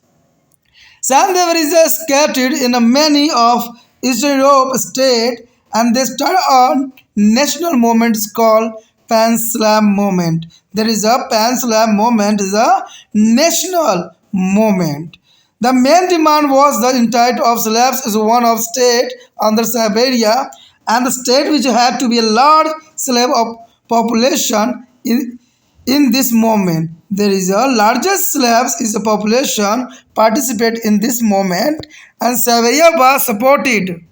Sandhya is scattered in many of Eastern Europe states, and they start a national movement called Pan-Slav movement. There is a Pan-Slav movement is a national movement. The main demand was the entitlement of Slavs is one of state under Siberia, and the state which had to be a large slave of population in this movement. There is a largest Slavs is a population participate in this movement, and Siberia was supported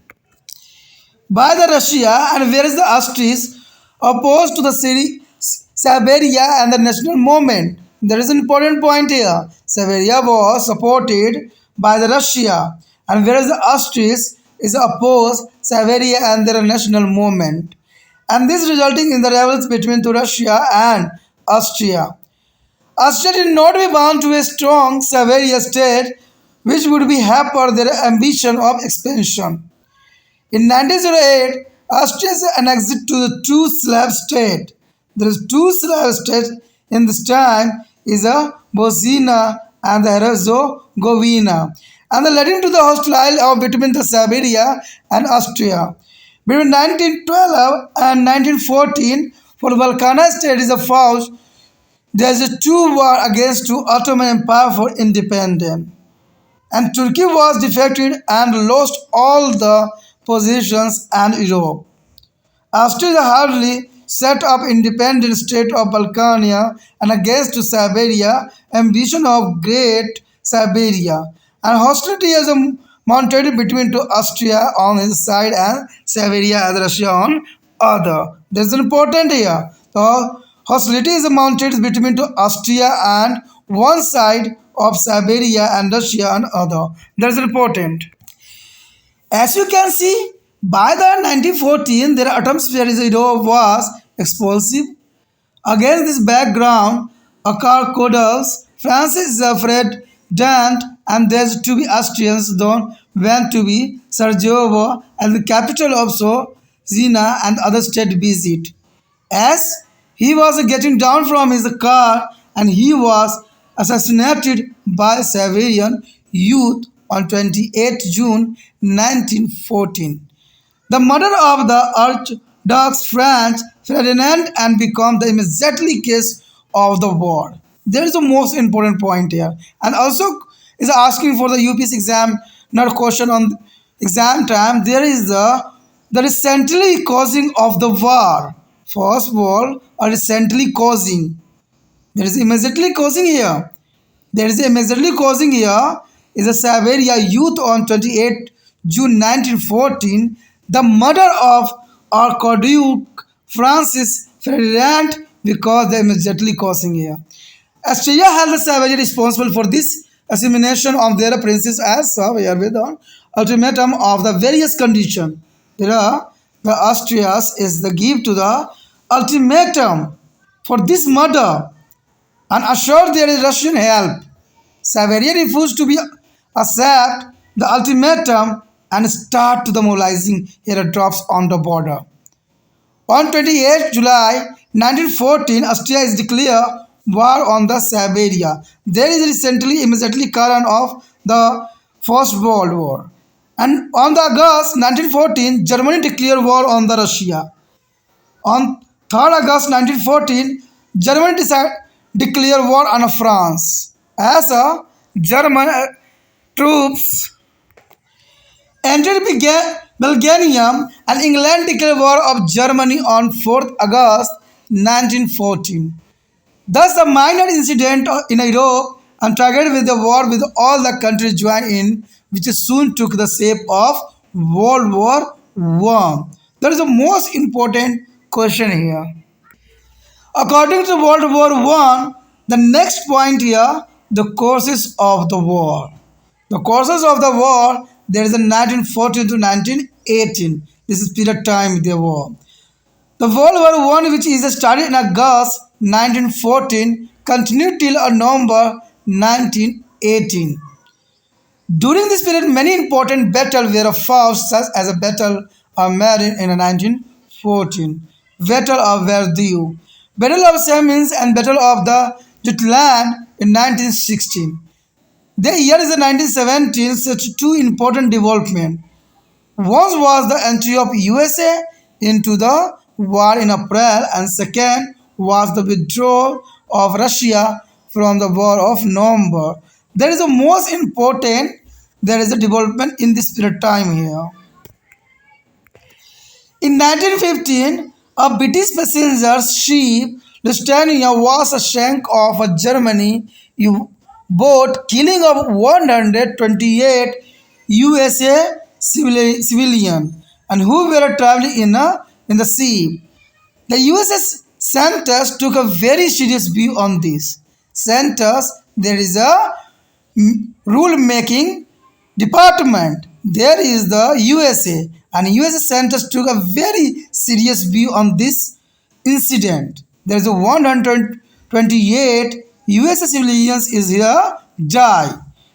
by the Russia, and whereas the Austrians opposed to the city Siberia and the national movement. There is an important point here. Siberia was supported by the Russia, and whereas the Austrians is opposed Siberia and their national movement, and this resulting in the rebels between to Russia and Austria. Austria did not be bound to a strong Siberia state, which would be hamper their ambition of expansion. In 1908, Austria annexed to the two Slav states. There is two Slav states in this time is a Bosnia and the Herzegovina, and the leading to the hostile of between the Siberia and Austria. Between 1912 and 1914, for Balkan state is a fought. There is a two war against the Ottoman Empire for independence, and Turkey was defeated and lost all the positions and Europe. Austria hardly set up independent state of Balkania and against Siberia ambition of Great Siberia, and hostility is mounted between to Austria on his side and Siberia as Russia on other. This is important here. The hostility is mounted between to Austria and one side of Siberia and Russia on other. That is important. As you can see, by the 1914, their atmosphere was explosive. Against this background, Akarkodovs, France is afraid Dant, and there's to be Austrians don't went to be Sarajevo and the capital also Zina and other state visit. As he was getting down from his car, and he was assassinated by Savarian youth on 28 June 1914. The murder of the Archduke Franz Ferdinand and become the immediately case of the war. There is the most important point here, and also is asking for the UPS exam, not question on exam time. There is the recently causing of the war. First of all, a recently causing. There is immediately causing here. There is immediately causing here is a Savaria youth on 28 June 1914, the murder of Archduke Francis Ferdinand because they immediately causing here. Austria held the Savaria responsible for this assimilation of their princes as Savaria with an ultimatum of the various conditions. There are the Austrias is the give to the ultimatum for this murder and assured there is Russian help. Savaria refused to be accept the ultimatum and start to the mobilizing airdrops on the border. On 28 July 1914, Austria is declared war on the Savaria. There is recently immediately current of the First World War. And on the August 1914, Germany declared war on the Russia. On 3rd August 1914, Germany declared war on France. As a German troops entered Belgium and England declared war of Germany on 4th August 1914. Thus, a minor incident in Europe and triggered with the war with all the countries joined in, which soon took the shape of World War I. That is the most important question here. According to World War I, the next point here, the causes of the war. The causes of the war, there is a 1914 to 1918. This is period time the war. The World War I, which is started in August 1914, continued till November 1918. During this period, many important battles were fought, such as a Battle of Marne in 1914, Battle of Verdun, Battle of Amiens, and Battle of the Jutland in 1916. The year is 1917, such two important developments. One was the entry of USA into the war in April, and second was the withdrawal of Russia from the war of November. That is the most important. There is a development in this period time here. In 1915, a British passenger ship Lusitania was sunk off a Germany boat, killing of 128 USA civilians and who were traveling in the sea. The USS Santos took a very serious view on this. Santos, there is a rule-making department. There is the USA, and USS Santos took a very serious view on this incident. There is a 128 US civilians is here die.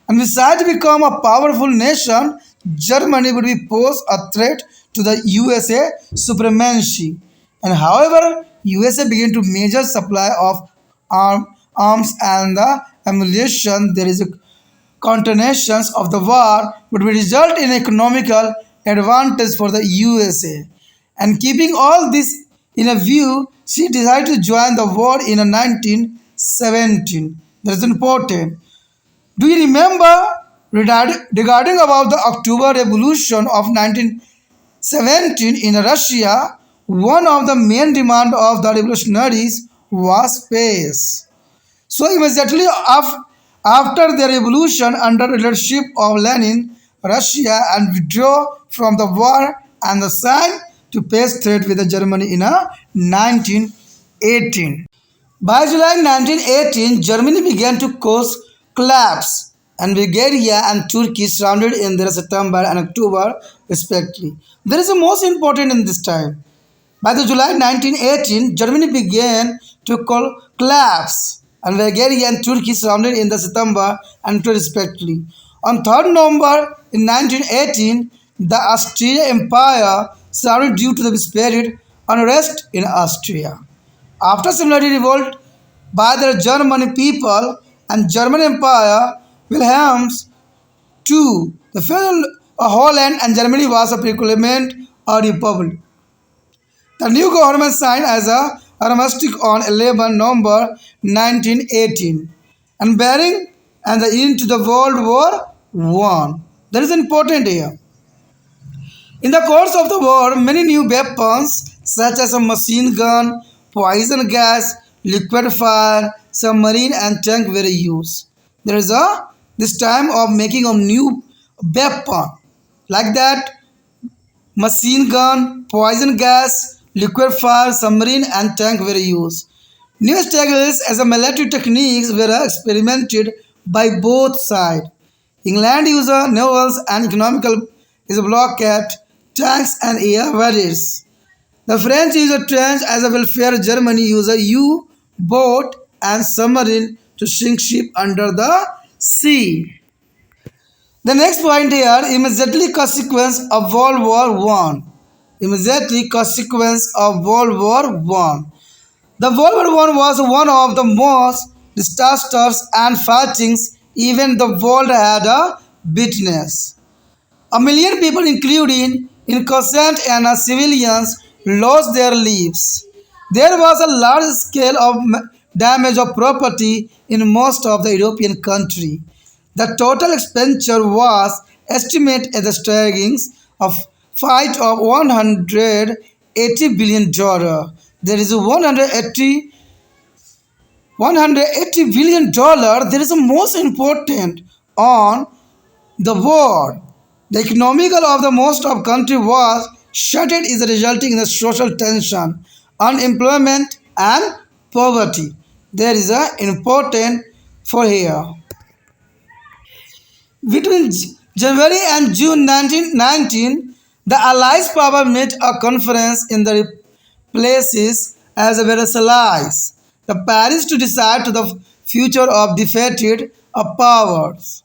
And besides to become a powerful nation, Germany would be pose a threat to the USA supremacy. And however, USA began to major supply of arms and the ammunition. There is a continuations of the war would result in economical advantage for the USA. And keeping all this in a view, she decided to join the war in 1917. That is important. Do you remember regarding about the October Revolution of 1917 in Russia? One of the main demands of the revolutionaries was peace. So immediately after the revolution under the leadership of Lenin, Russia and withdrew from the war and signed to peace treaty with Germany in 1918. By July 1918, Germany began to collapse, and Bulgaria and Turkey surrounded in their September and October respectively. There is the most important in this time. By the July 1918, Germany began to collapse, and Bulgaria and Turkey surrounded in the September and October respectively. On 3rd November in 1918, the Austrian Empire surrounded due to the spirit unrest in Austria. After similar revolt by the German people and German Empire, Wilhelm's II, the fell Holland and Germany was a proclaimed a republic. The new government signed as a armistice on 11 November 1918 and bearing and the end to the World War I. That is important here. In the course of the war, many new weapons such as a machine gun, poison gas, liquid fire, submarine and tank were used. There is a this time of making of new weapon like that machine gun, poison gas, liquid fire, submarine and tank were used. New struggles as a military techniques were experimented by both sides. England used navals and economical is a blockade, tanks and air warriors. The French use a trench as a welfare. Germany use a U-boat and submarine to sink ship under the sea. The next point here, immediately consequence of World War One. Immediately consequence of World War One. The World War One was one of the most disasters and fightings even the world had a witness. A million people, including innocent and civilians, lost their lives. There was a large scale of damage of property in most of the European countries. The total expenditure was estimated at the staggering of fight of $180 billion. There is a 180 billion dollar. There is the most important on the world. The economical of the most of country was shattered is resulting in the social tension, unemployment and poverty. There is a important for here. Between January and June 1919, the Allies power met a conference in the places as Versailles, the Paris to decide to the future of defeated powers.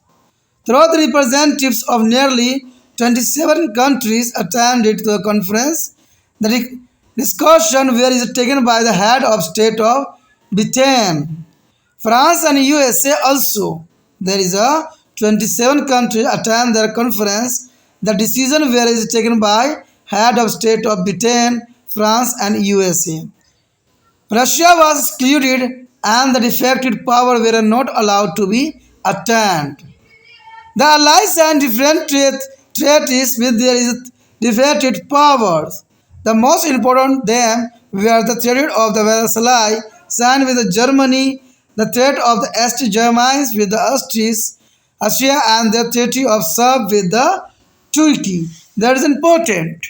Through the representatives of nearly 27 countries attended the conference, the discussion was taken by the head of state of Britain. France and USA also. There is a 27 countries attend their conference. The decision was taken by head of state of Britain, France and USA. Russia was excluded and the defected power were not allowed to be attend. The Allies signed different treaties with their defeated powers. The most important them were the Treaty of the Versailles signed with Germany, the Treaty of the East Germans with the Austria and the Treaty of Sub with the Turkey. That is important.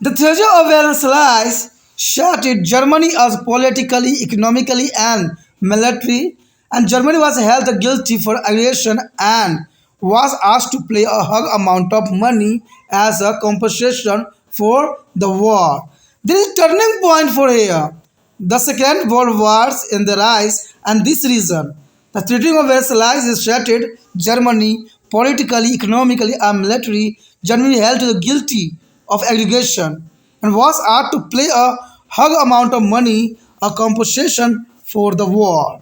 The Treaty of Versailles shattered Germany as politically, economically, and militarily, and Germany was held guilty for aggression and was asked to pay a hug amount of money as a compensation for the war. There is a turning point for here. The Second World War in the rise, and this reason. The Treaty of Versailles is shattered Germany politically, economically, and militarily. Germany held guilty of aggression and was asked to pay a hug amount of money, a compensation for the war.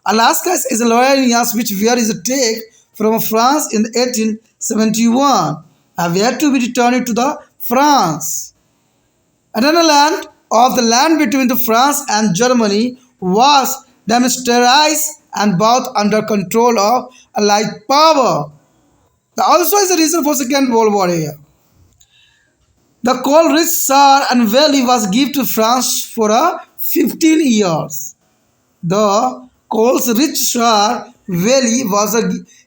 Alaska is a loyal Nios which where is a take from France in 1871 and were to be returned to the France. Another land of the land between the France and Germany was demilitarized and both under control of Allied power. There also is a reason for Second World War here. The coal-rich Saar and Valley was given to France for 15 years. The coal-rich Saar Valley was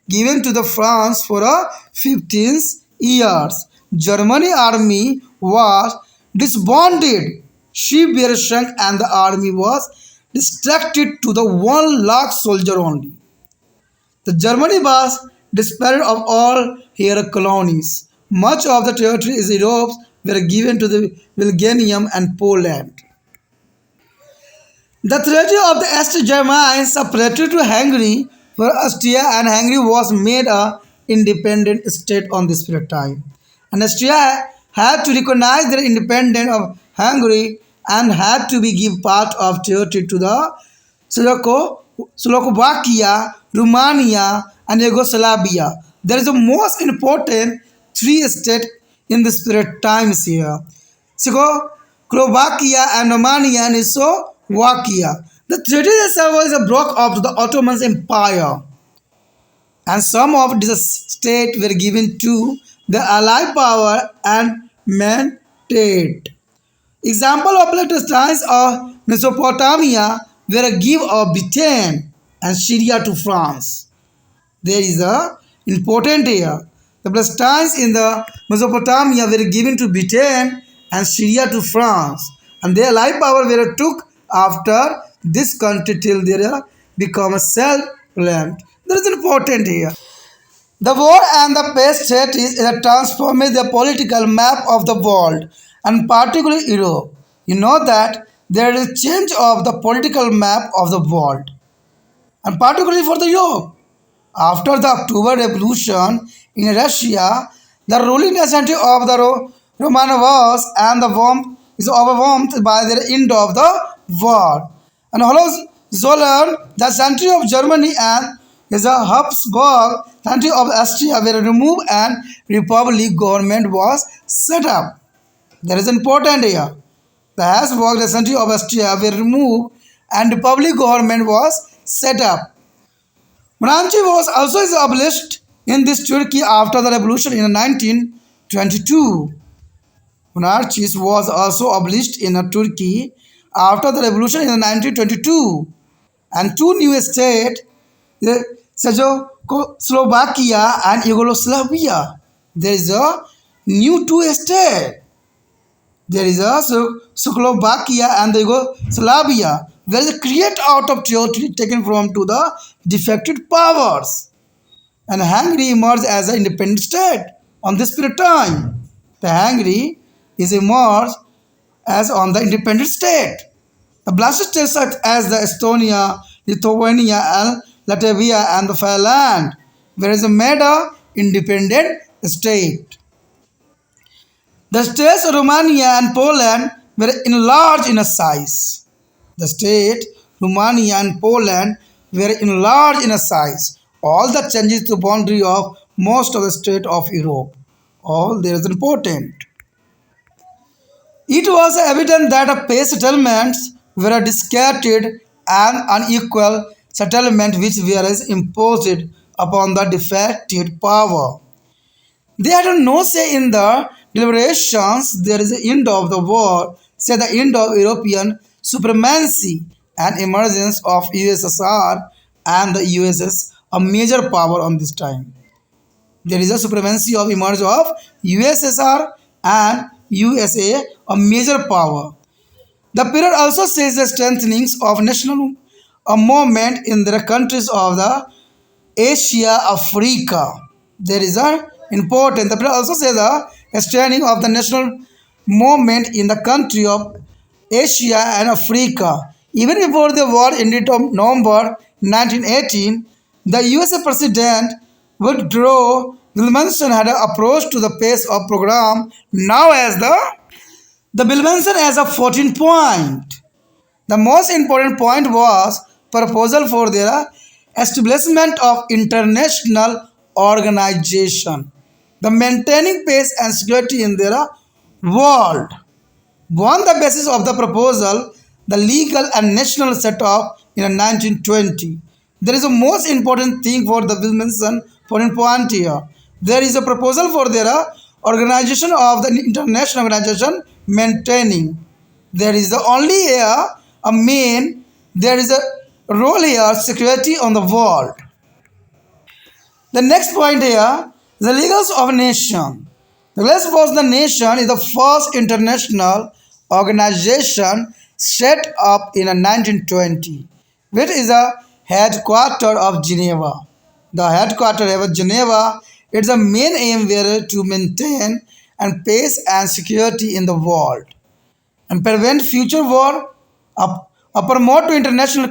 given to the France for 15 years. Germany army was disbanded. Ship were sunk and the army was distracted to the 1 lakh soldier only. The Germany was despaired of all her colonies. Much of the territory in Europe were given to the Belgium and Poland. The Treaty of the East Germans separated to Hungary for Austria and Hungary was made a independent state on this period of time. And Austria had to recognize their independence of Hungary and had to be give part of territory to the Slovakia, Romania and Yugoslavia. There is the most important 3 states in this period times here. Slovakia and Romania and Slovakia. The treaty itself was a block of the Ottoman Empire, and some of these states were given to the Allied power and maintained. Example of Palestine or Mesopotamia were a gift of Britain and Syria to France. There is a important here. The Palestinians in the Mesopotamia were given to Britain and Syria to France, and their life power were took after this country till they become a self-reliant. That is important here. The war and the peace state is transforming the political map of the world, and particularly Europe. You know that there is change of the political map of the world, and particularly for the Europe. After the October Revolution in Russia, the ruling ascendancy of the Romanovs and the warmth is overwhelmed by the end of the war. And Hohenzollern, the century of Germany, and is a Habsburg, century of Austria were removed and republic government was set up. There is important here. The Habsburg, the century of Austria were removed and republic government was set up. Monarchy was also established in this Turkey after the revolution in 1922. Monarchy was also abolished in Turkey after the revolution in 1922. And two new states, Czechoslovakia and Yugoslavia. There is a new two states. There is a Czechoslovakia and the Yugoslavia, where is create out of territory taken from to the defected powers. And Hungary emerged as an independent state on this period of time. The Hungary is emerged as on the independent state. The blasted states such as the Estonia, Lithuania, and Latvia and the Finland, where is made a independent state. The states of Romania and Poland were enlarged in size. The state Romania and Poland were enlarged in size. All the changes to boundary of most of the states of Europe. All there is important. It was evident that the pay settlements were discarded and unequal settlement which were imposed upon the defected power. They had no say in the deliberations. There is the end of the war, say the end of European supremacy and emergence of USSR and the USS, a major power on this time. There is a supremacy of emerge of USSR and USA, a major power. The period also says the strengthenings of national movement in the countries of the Asia, Africa. There is a important. The period also says the strengthening of the national movement in the country of Asia and Africa. Even before the war ended on November 1918, the USA President Woodrow Wilson had an approach to the pace of program now as the Wilson as a 14 point. The most important point was proposal for the establishment of international organization, the maintaining peace and security in their world. On the basis of the proposal, the legal and national set up in 1920. There is a most important thing for the Wilson foreign point here. There is a proposal for their organization of the international organization maintaining. There is the only here a main. There is a role here security on the world. The next point here, the legals of a nation. The Legals was the nation is the first international organization set up in 1920, which is a headquarter of Geneva. The headquarter of Geneva, its a main aim were to maintain and peace and security in the world and prevent future war, promote to international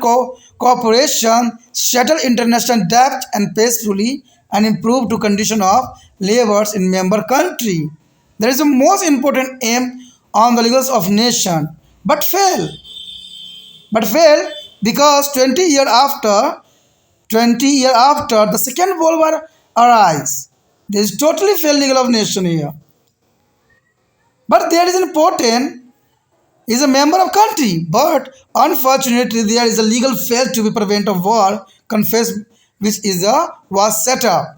cooperation, settle international debt and peacefully, and improve to condition of laborers in member country. There is a most important aim on the legals of nation, but fail. But fail because 20 year after the Second World War arise. There is totally failed legal of nation here. But there is important is a member of country, but unfortunately there is a legal fail to be prevent a war confessed which is a was set up.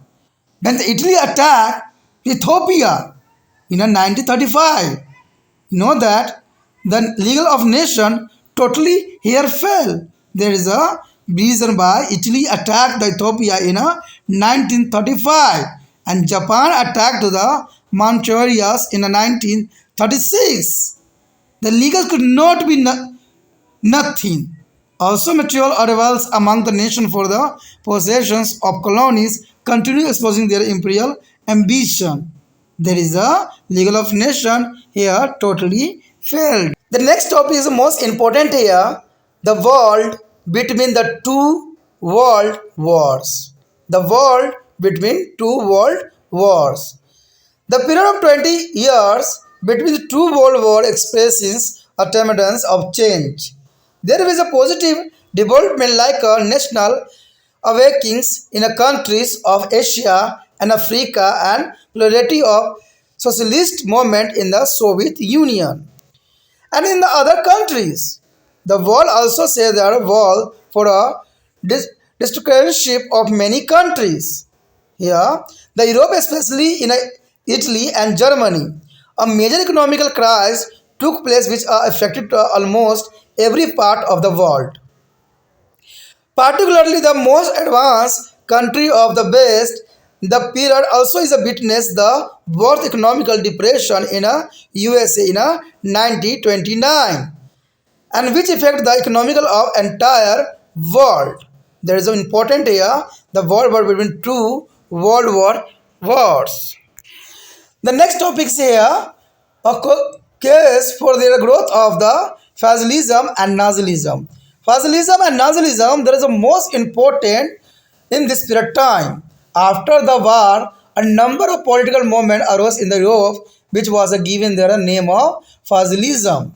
When the Italy attacked Ethiopia in 1935, you know that the legal of nation totally here fell there is a reason why Italy attacked the Ethiopia in 1935 and Japan attacked the Manchurias in 1936. The legal could not be nothing. Also, mutual rivals among the nation for the possessions of colonies continue exposing their imperial ambition. There is a legal of nation here totally failed. The next topic is the most important here, the world between the two world wars. The world between two world wars. The period of 20 years between the two world wars expresses a tendency of change. There is a positive development like a national awakenings in the countries of Asia and Africa and plurality of socialist movement in the Soviet Union and in the other countries. The world also says there are wall for a dictatorship of many countries. Here, the Europe, especially in Italy and Germany, a major economical crisis took place which affected almost every part of the world. Particularly the most advanced country of the West, the period also is a witness the worst economical depression in a USA in a 1929 and which affect the economical of entire world. There is an important here, the world war between two world war wars. The next topic is here a case for the growth of the fascism and Nazism. Fascism and Nazism, there is a most important in this period of time. After the war, a number of political movements arose in the Europe, which was given their name of fascism.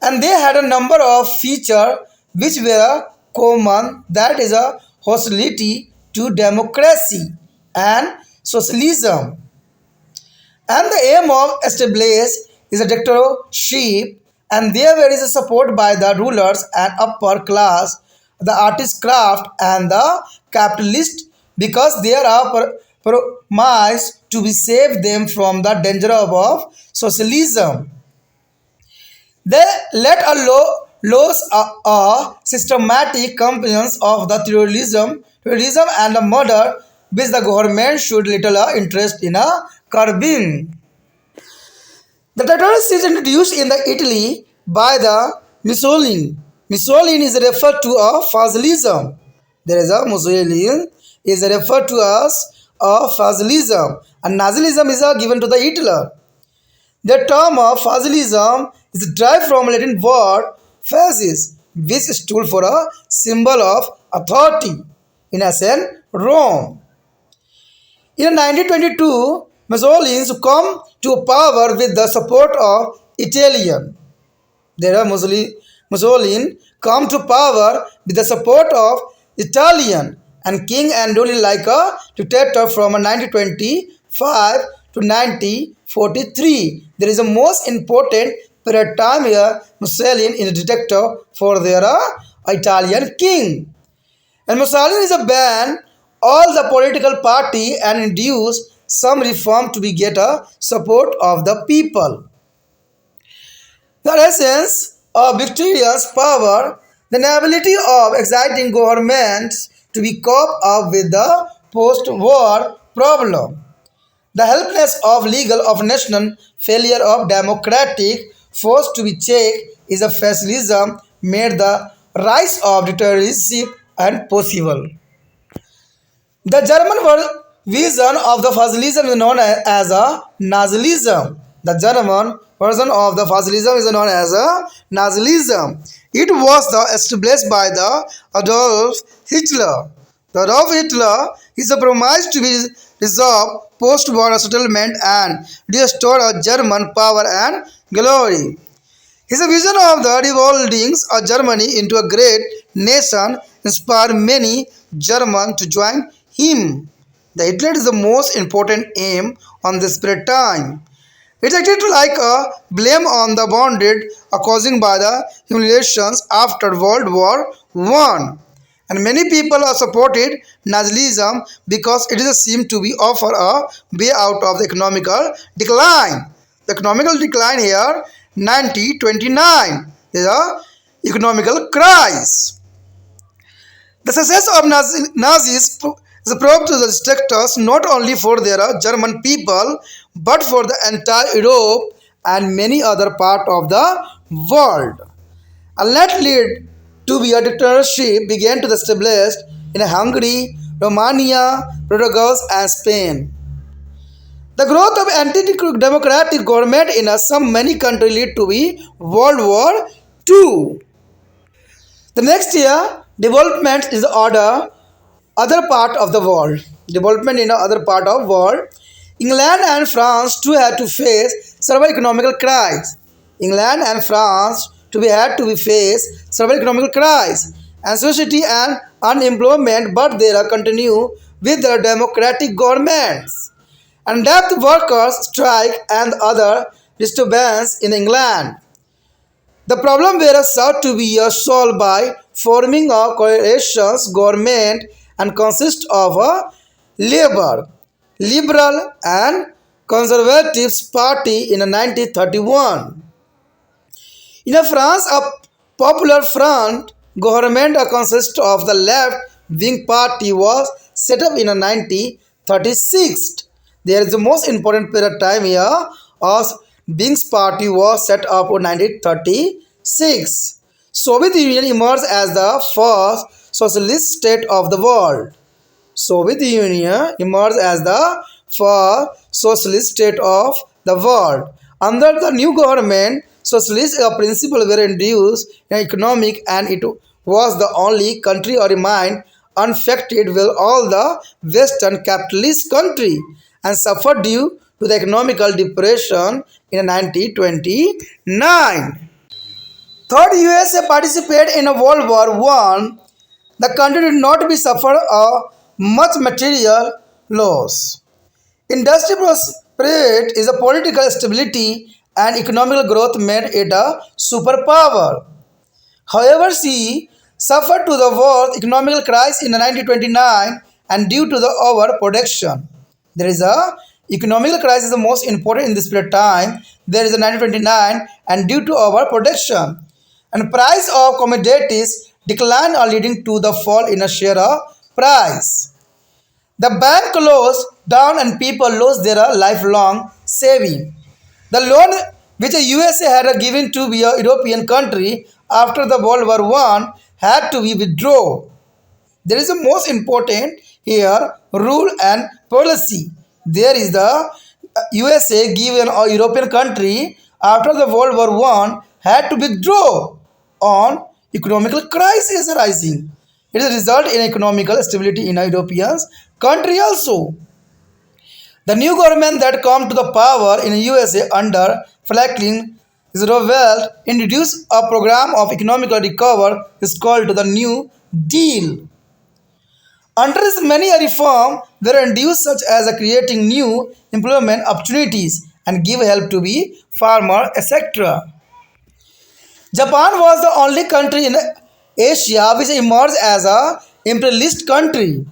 And they had a number of features which were common, that is a hostility to democracy and socialism. And the aim of establish is a dictatorship and there is a support by the rulers and upper class, the artist craft and the capitalist because they are promised to be save them from the danger of socialism. They let laws a systematic compliance of the terrorism and the murder which the government should little interest in curbing. The dictatorship is introduced in the Italy by the Mussolini. Mussolini is referred to as fascism. There is a Mussolini is referred to as fascism and Nazism is given to the Hitler. The term of fascism is derived from Latin word fascis, which stood for a symbol of authority in ancient Rome. In 1922, Mussolini come to power with the support of Italian. There are Mussolini come to power with the support of Italian and king and ruling like a dictator from 1925 to 1943. There is a most important period time here Mussolini is a dictator for their Italian king. And Mussolini is a ban all the political party and induce some reform to be get a support of the people. The essence of victorious power, the inability of exciting governments to be cope up with the post-war problem, the helplessness of legal of national failure of democratic force to be checked is a fascism made the rise of dictatorship and possible. The German version of the fascism is known as a Nazism. The German version of the fascism is known as a Nazism. It was established by the Adolf Hitler. The Adolf Hitler is a promise to be resolve post-war settlement and restore a German power and glory. His vision of the revolving Germany into a great nation inspired many Germans to join him. The Hitler is the most important aim on this period time. It acted like a blame on the wounded caused by the humiliations after World War I. And many people have supported Nazism because it is seemed to be offer a way out of the economical decline. The economical decline here 1929. economical crisis. The success of Nazis is a probe to the detractors not only for their German people but for the entire Europe and many other parts of the world. And that led to be a dictatorship began to be established in Hungary, Romania, Portugal, and Spain. The growth of anti-democratic government in some many countries led to be World War II. The next year, development is order other part of the world. Development in other part of world. England and France too had to face several economical crises. England and France to be had to be face several economical crises and society and unemployment, but they are continue with their democratic governments. And depth workers strike and other disturbance in England. The problem were sought to be solved by forming a coalition government and consist of a Labour, Liberal and Conservatives party in 1931. In France, a popular front government consists of the left-wing party was set up in 1936. There is the most important period of time here of Bing's party was set up in 1936. Soviet Union emerged as the first socialist state of the world. Soviet Union emerged as the first socialist state of the world. Under the new government, socialist principles were introduced in economic and it was the only country remained unaffected with all the Western capitalist country and suffered due to the economical depression in 1929. Third, USA participated in World War I. The country did not be suffer much material loss. Industry prosperity is a political stability and economic growth made it a superpower. However, she suffered to the worst economic crisis in 1929 and due to the overproduction. There is a economic crisis the most important in this period of time. There is a 1929 and due to overproduction. And price of commodities decline are leading to the fall in a share of price. The bank closed down and people lost their lifelong saving. The loan which the USA had given to a European country after the World War I had to be withdrawn. There is a most important here rule and policy. There is the USA given a European country after the World War I had to withdraw on economical crisis arising. It is a result in economical stability in a European country also. The new government that come to the power in the USA under Franklin Roosevelt introduced a program of economic recovery is called the New Deal. Under this, many reforms were introduced such as creating new employment opportunities and give help to be farmer, etc. Japan was the only country in Asia which emerged as a imperialist country.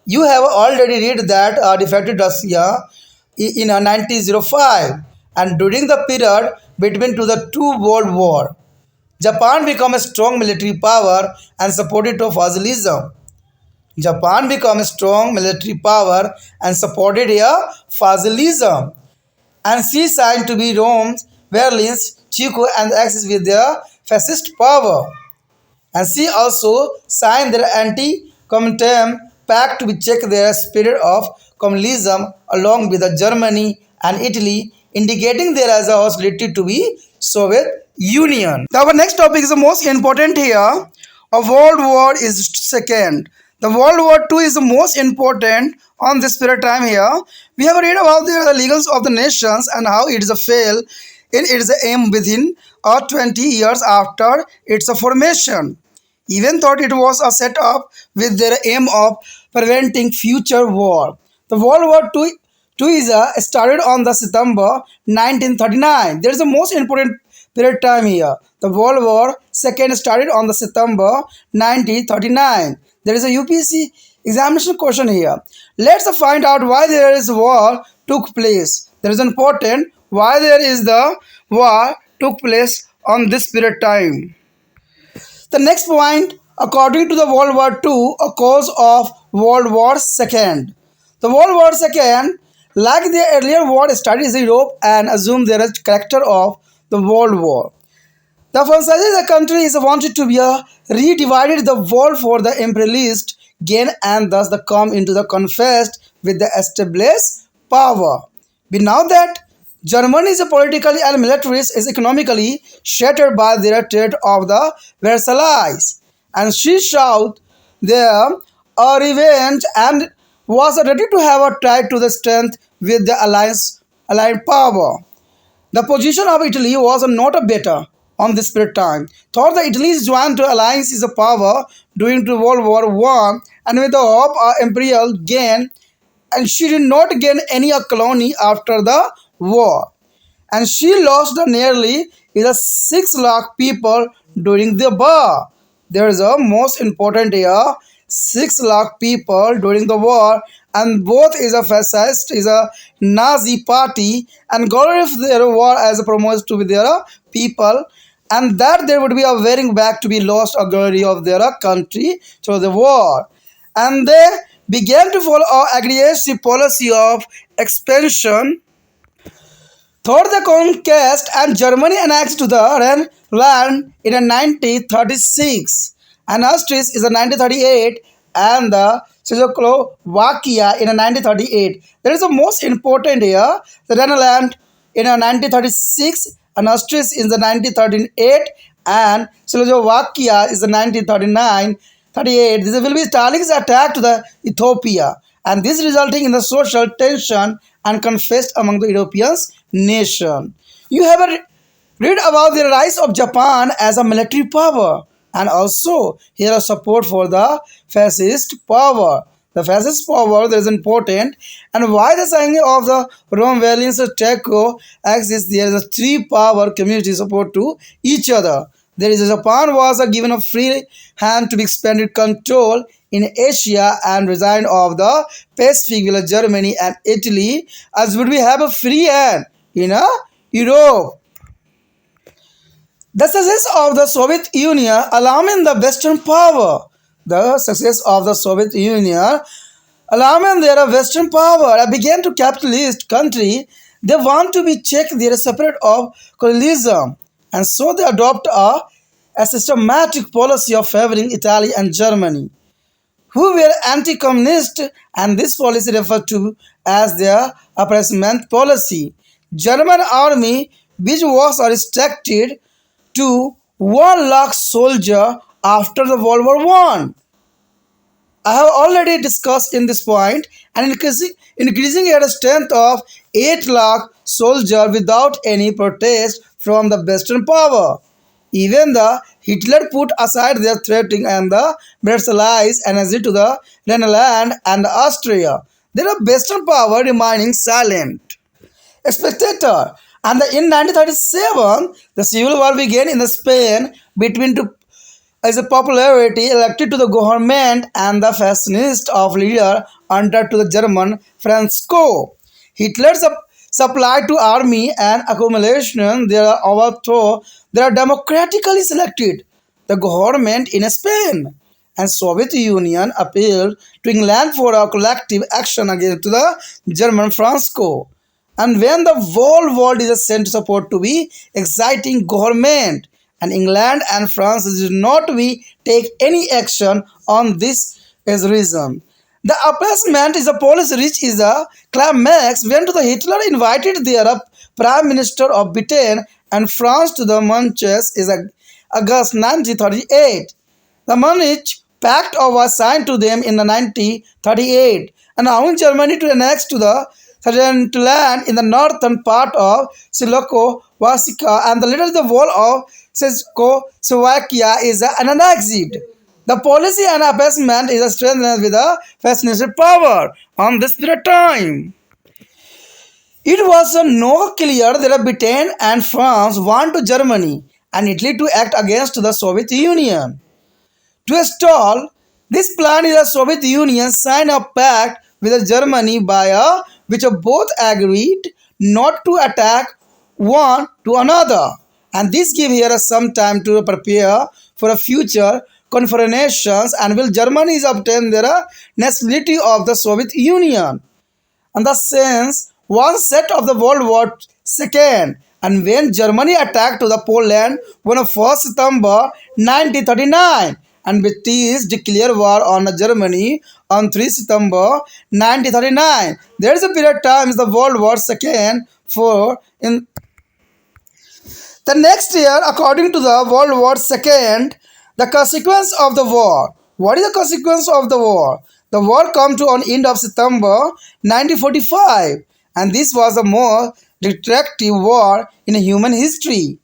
You have already read that defected Russia in 1905 and during the period between the two world war. Japan became a strong military power and supported to fascism. Japan became a strong military power and supported fascism. And she signed to be Rome's, Berlin's, Chico and Axis with their fascist power. And she also signed their anti-communism pact to check their spirit of communism along with Germany and Italy, indicating there as a hostility to the Soviet Union. Now, our next topic is the most important here. A World War is second. The World War II is the most important on this period of time here. We have read about the legals of the nations and how it is a fail in its aim within 20 years after its formation. Even though it was a set up with their aim of preventing future war. The World War II is started on the September 1939. There is the most important period time here. The World War II started on the September 1939. There is a UPSC examination question here. Let's find out why there is war took place. There is important why there is the war took place on this period time. The next point, according to the World War II, a cause of World War II. The World War II, like the earlier war, studies Europe and assumed their character of the World War. The emphasizes the country is wanted to be a redivided the world for the imperialist gain and thus the come into the confessed with the established power. We know that Germany is politically and militarily is economically shattered by their threat of the Versailles, and she showed their revenge and was ready to have a tie to the strength with the allied power. The position of Italy was not a better on this period time. Thought the Italy's joined to alliance is a power during to World War One and with the hope of imperial gain, and she did not gain any colony after the war, and she lost nearly 6 lakh people during the war. There is a most important here, 6 lakh people during the war, and both is a fascist, is a Nazi party, and glorified their war as a promotes to be their people, and that there would be a wearing back to be lost a glory of their country through the war, and they began to follow an aggressive policy of expansion thought the conquest and Germany annexed to the Rhineland in 1936, and Austria is in 1938, and the Czechoslovakia in 1938. There is the most important here, the Rhineland in 1936, and Austria is the 1938, and Czechoslovakia is the 1939. 38. This will be Stalin's attack to the Ethiopia, and this resulting in the social tension and conflict among the European nation. You have read about the rise of Japan as a military power, and also here a support for the fascist power. The fascist power that is important, and why the signing of the Rome Valiance Teco axis there is a three power community support to each other. There is a Japan was given a free hand to be expanded control in Asia and resign of the Pacific, while Germany and Italy as would we have a free hand in Europe. The success of the Soviet Union alarming the Western power. The success of the Soviet Union alarming their Western power began to capitalist country. They want to be checked their separate of colonialism, and so they adopt a systematic policy of favoring Italy and Germany, who were anti-communist, and this policy referred to as their appeasement policy. German army, which was restricted to 1 lakh soldiers after the World War One. I have already discussed in this point, and increasing at a strength of 8 lakh soldiers without any protest from the Western power. Even the Hitler put aside their threatening and the Versailles energy to the Rhineland and Austria. Their Western power remaining silent. A spectator. And in 1937, the civil war began in the Spain between two as a popularity elected to the government and the fascist of leader under to the German Franco. Hitler supplied to army and accumulation their overthrow. They are democratically selected the government in Spain, and Soviet Union appealed to England for a collective action against the German Franco. And when the whole world is sent support to be exciting government, and England and France did not we take any action on this as reason. The appeasement is a policy which is a climax when to the Hitler invited their Prime Minister of Britain and France to the Manches is August 1938. The Munich Pact was signed to them in the 1938, and allowing Germany to annex to the certain land in the northern part of Czechoslovakia, and the little the wall of Czechoslovakia is annexed. The policy and appeasement is strengthened with a fascinating power on this period of time. It was no clear that Britain and France want to Germany and Italy to act against the Soviet Union. To stall this plan, is the Soviet Union signed a pact with Germany by which both agreed not to attack one to another, and this gave here some time to prepare for a future confrontations and will Germany obtain their nationality of the Soviet Union. And the sense was set of the World War II, and when Germany attacked to the Poland on 1st September 1939 and British declared war on Germany on 3 September 1939. There is a period of time is the World War II for in the next year, according to the World War II, the consequence of the war. What is the consequence of the war? The war come to an end of September 1945, and this was the most destructive war in human history.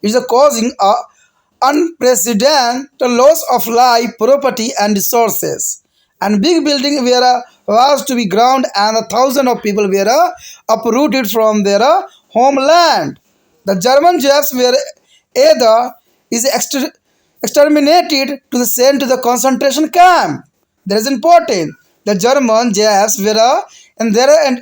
It is causing a unprecedented loss of life, property, and resources. And big buildings were was to be ground, and thousands of people were uprooted from their homeland. The German Jews were either is exterminated to the sent to the concentration camp. That is important. The German Jews were and they are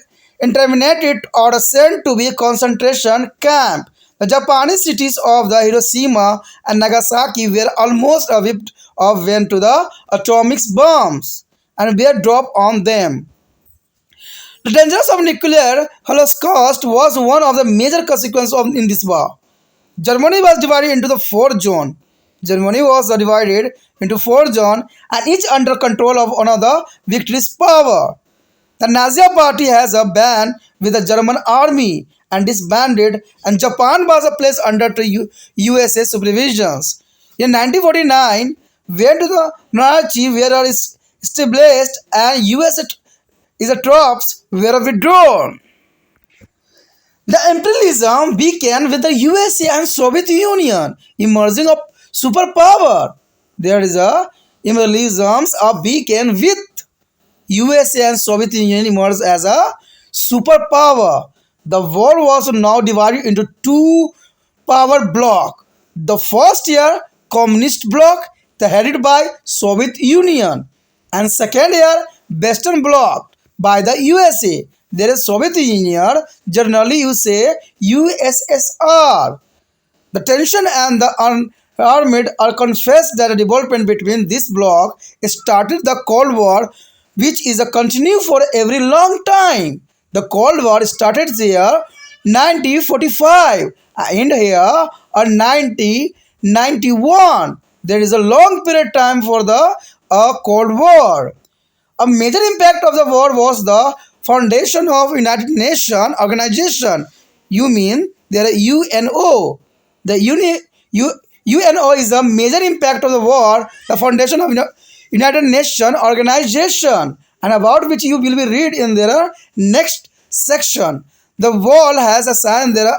terminated or sent to be concentration camp. The Japanese cities of the Hiroshima and Nagasaki were almost whipped off when to the atomic bombs and were dropped on them. The dangers of nuclear holocaust was one of the major consequences of in this war. Germany was divided into the four zones. Germany was divided into four zones and each under control of another victorious power. The Nazi party has a ban with the German army and disbanded, and Japan was placed under the USA supervisions. In 1949, when the Nazi were established and USA troops were withdrawn. The imperialism began with the USA and Soviet Union emerging of superpower. There is a imperialism began with USA and Soviet Union emerged as a superpower. The world was now divided into two power blocks. The first year communist bloc, headed by Soviet Union, and second year Western bloc by the USA. There is Soviet Union, generally you say USSR. The tension and the armed are confessed that the development between this bloc started the Cold War, which is a continue for every long time. The Cold War started here 1945 and here on 1991. There is a long period of time for the Cold War. A major impact of the war was the foundation of United Nations organization. You mean there are UNO. The UNO is a major impact of the war, the foundation of United Nations organization, and about which you will be read in their next section. The world has assigned there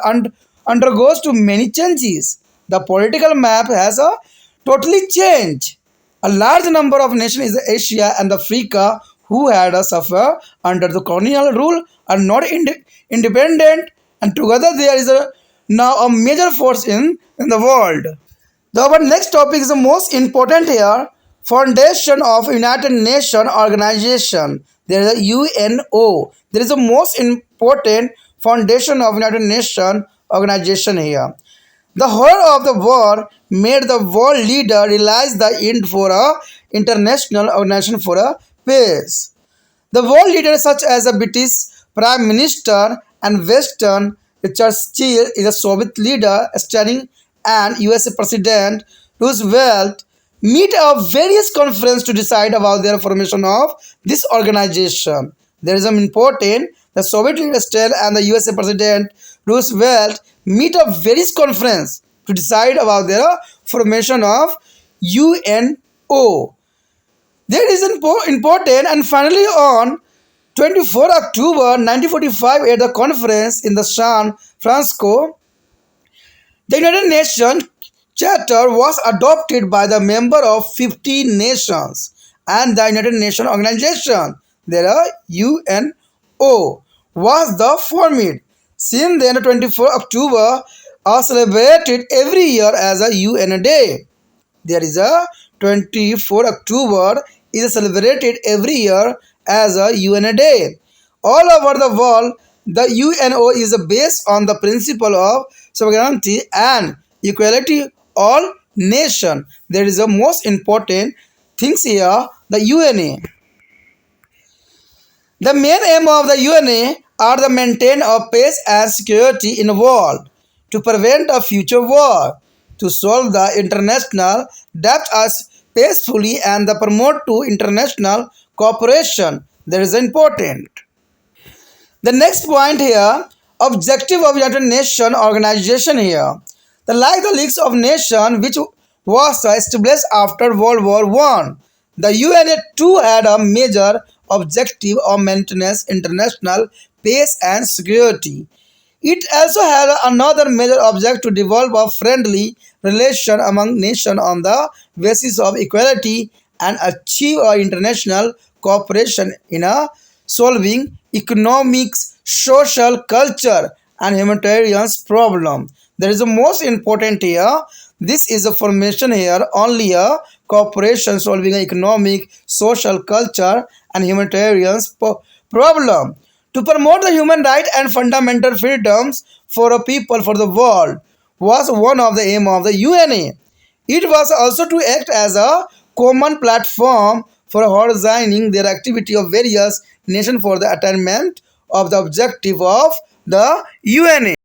undergoes to many changes. The political map has a totally changed. A large number of nations in Asia and Africa who had suffered under the colonial rule are not independent, and together there is now a major force in the world. Our next topic is the most important here. Foundation of United Nations Organization. There is a UNO. There is the most important foundation of United Nations Organization here. The horror of the war made the world leader realize the end for a international organization for a peace. The world leaders such as the British Prime Minister and Western Churchill is a Soviet leader Stalin and USA President Roosevelt meet at various conferences to decide about their formation of this organization. There is an important the Soviet leader Stalin and the USA President Roosevelt meet at various conferences to decide about their formation of UNO. That is important, and finally on 24 October 1945 at the conference in the San Francisco, the United Nations Charter was adopted by the member of 50 nations and the United Nations Organization, there are UNO, was the formed. Since then, 24 October are celebrated every year as a UN Day. There is a 24 October is celebrated every year as a UN Day. All over the world, the UNO is based on the principle of sovereignty and equality. All nation. There is the most important things here, the UNA. The main aim of the UNA are the maintain of peace and security in the world, to prevent a future war, to solve the international debt as peacefully and the promote to international cooperation. That is important. The next point here, objective of United Nations organization here. The like the League of Nations which was established after World War One. The UNA too had a major objective of maintenance international peace and security. It also had another major object to develop a friendly relation among nations on the basis of equality and achieve a international cooperation in a solving economics, social, culture, and humanitarian problem. That is the most important here. This is the formation here only a cooperation solving economic, social, culture, and humanitarian problem to promote the human rights and fundamental freedoms for a people for the world was one of the aim of the UNA. It was also to act as a common platform for organizing their activity of various nations for the attainment of the objective of the UNA.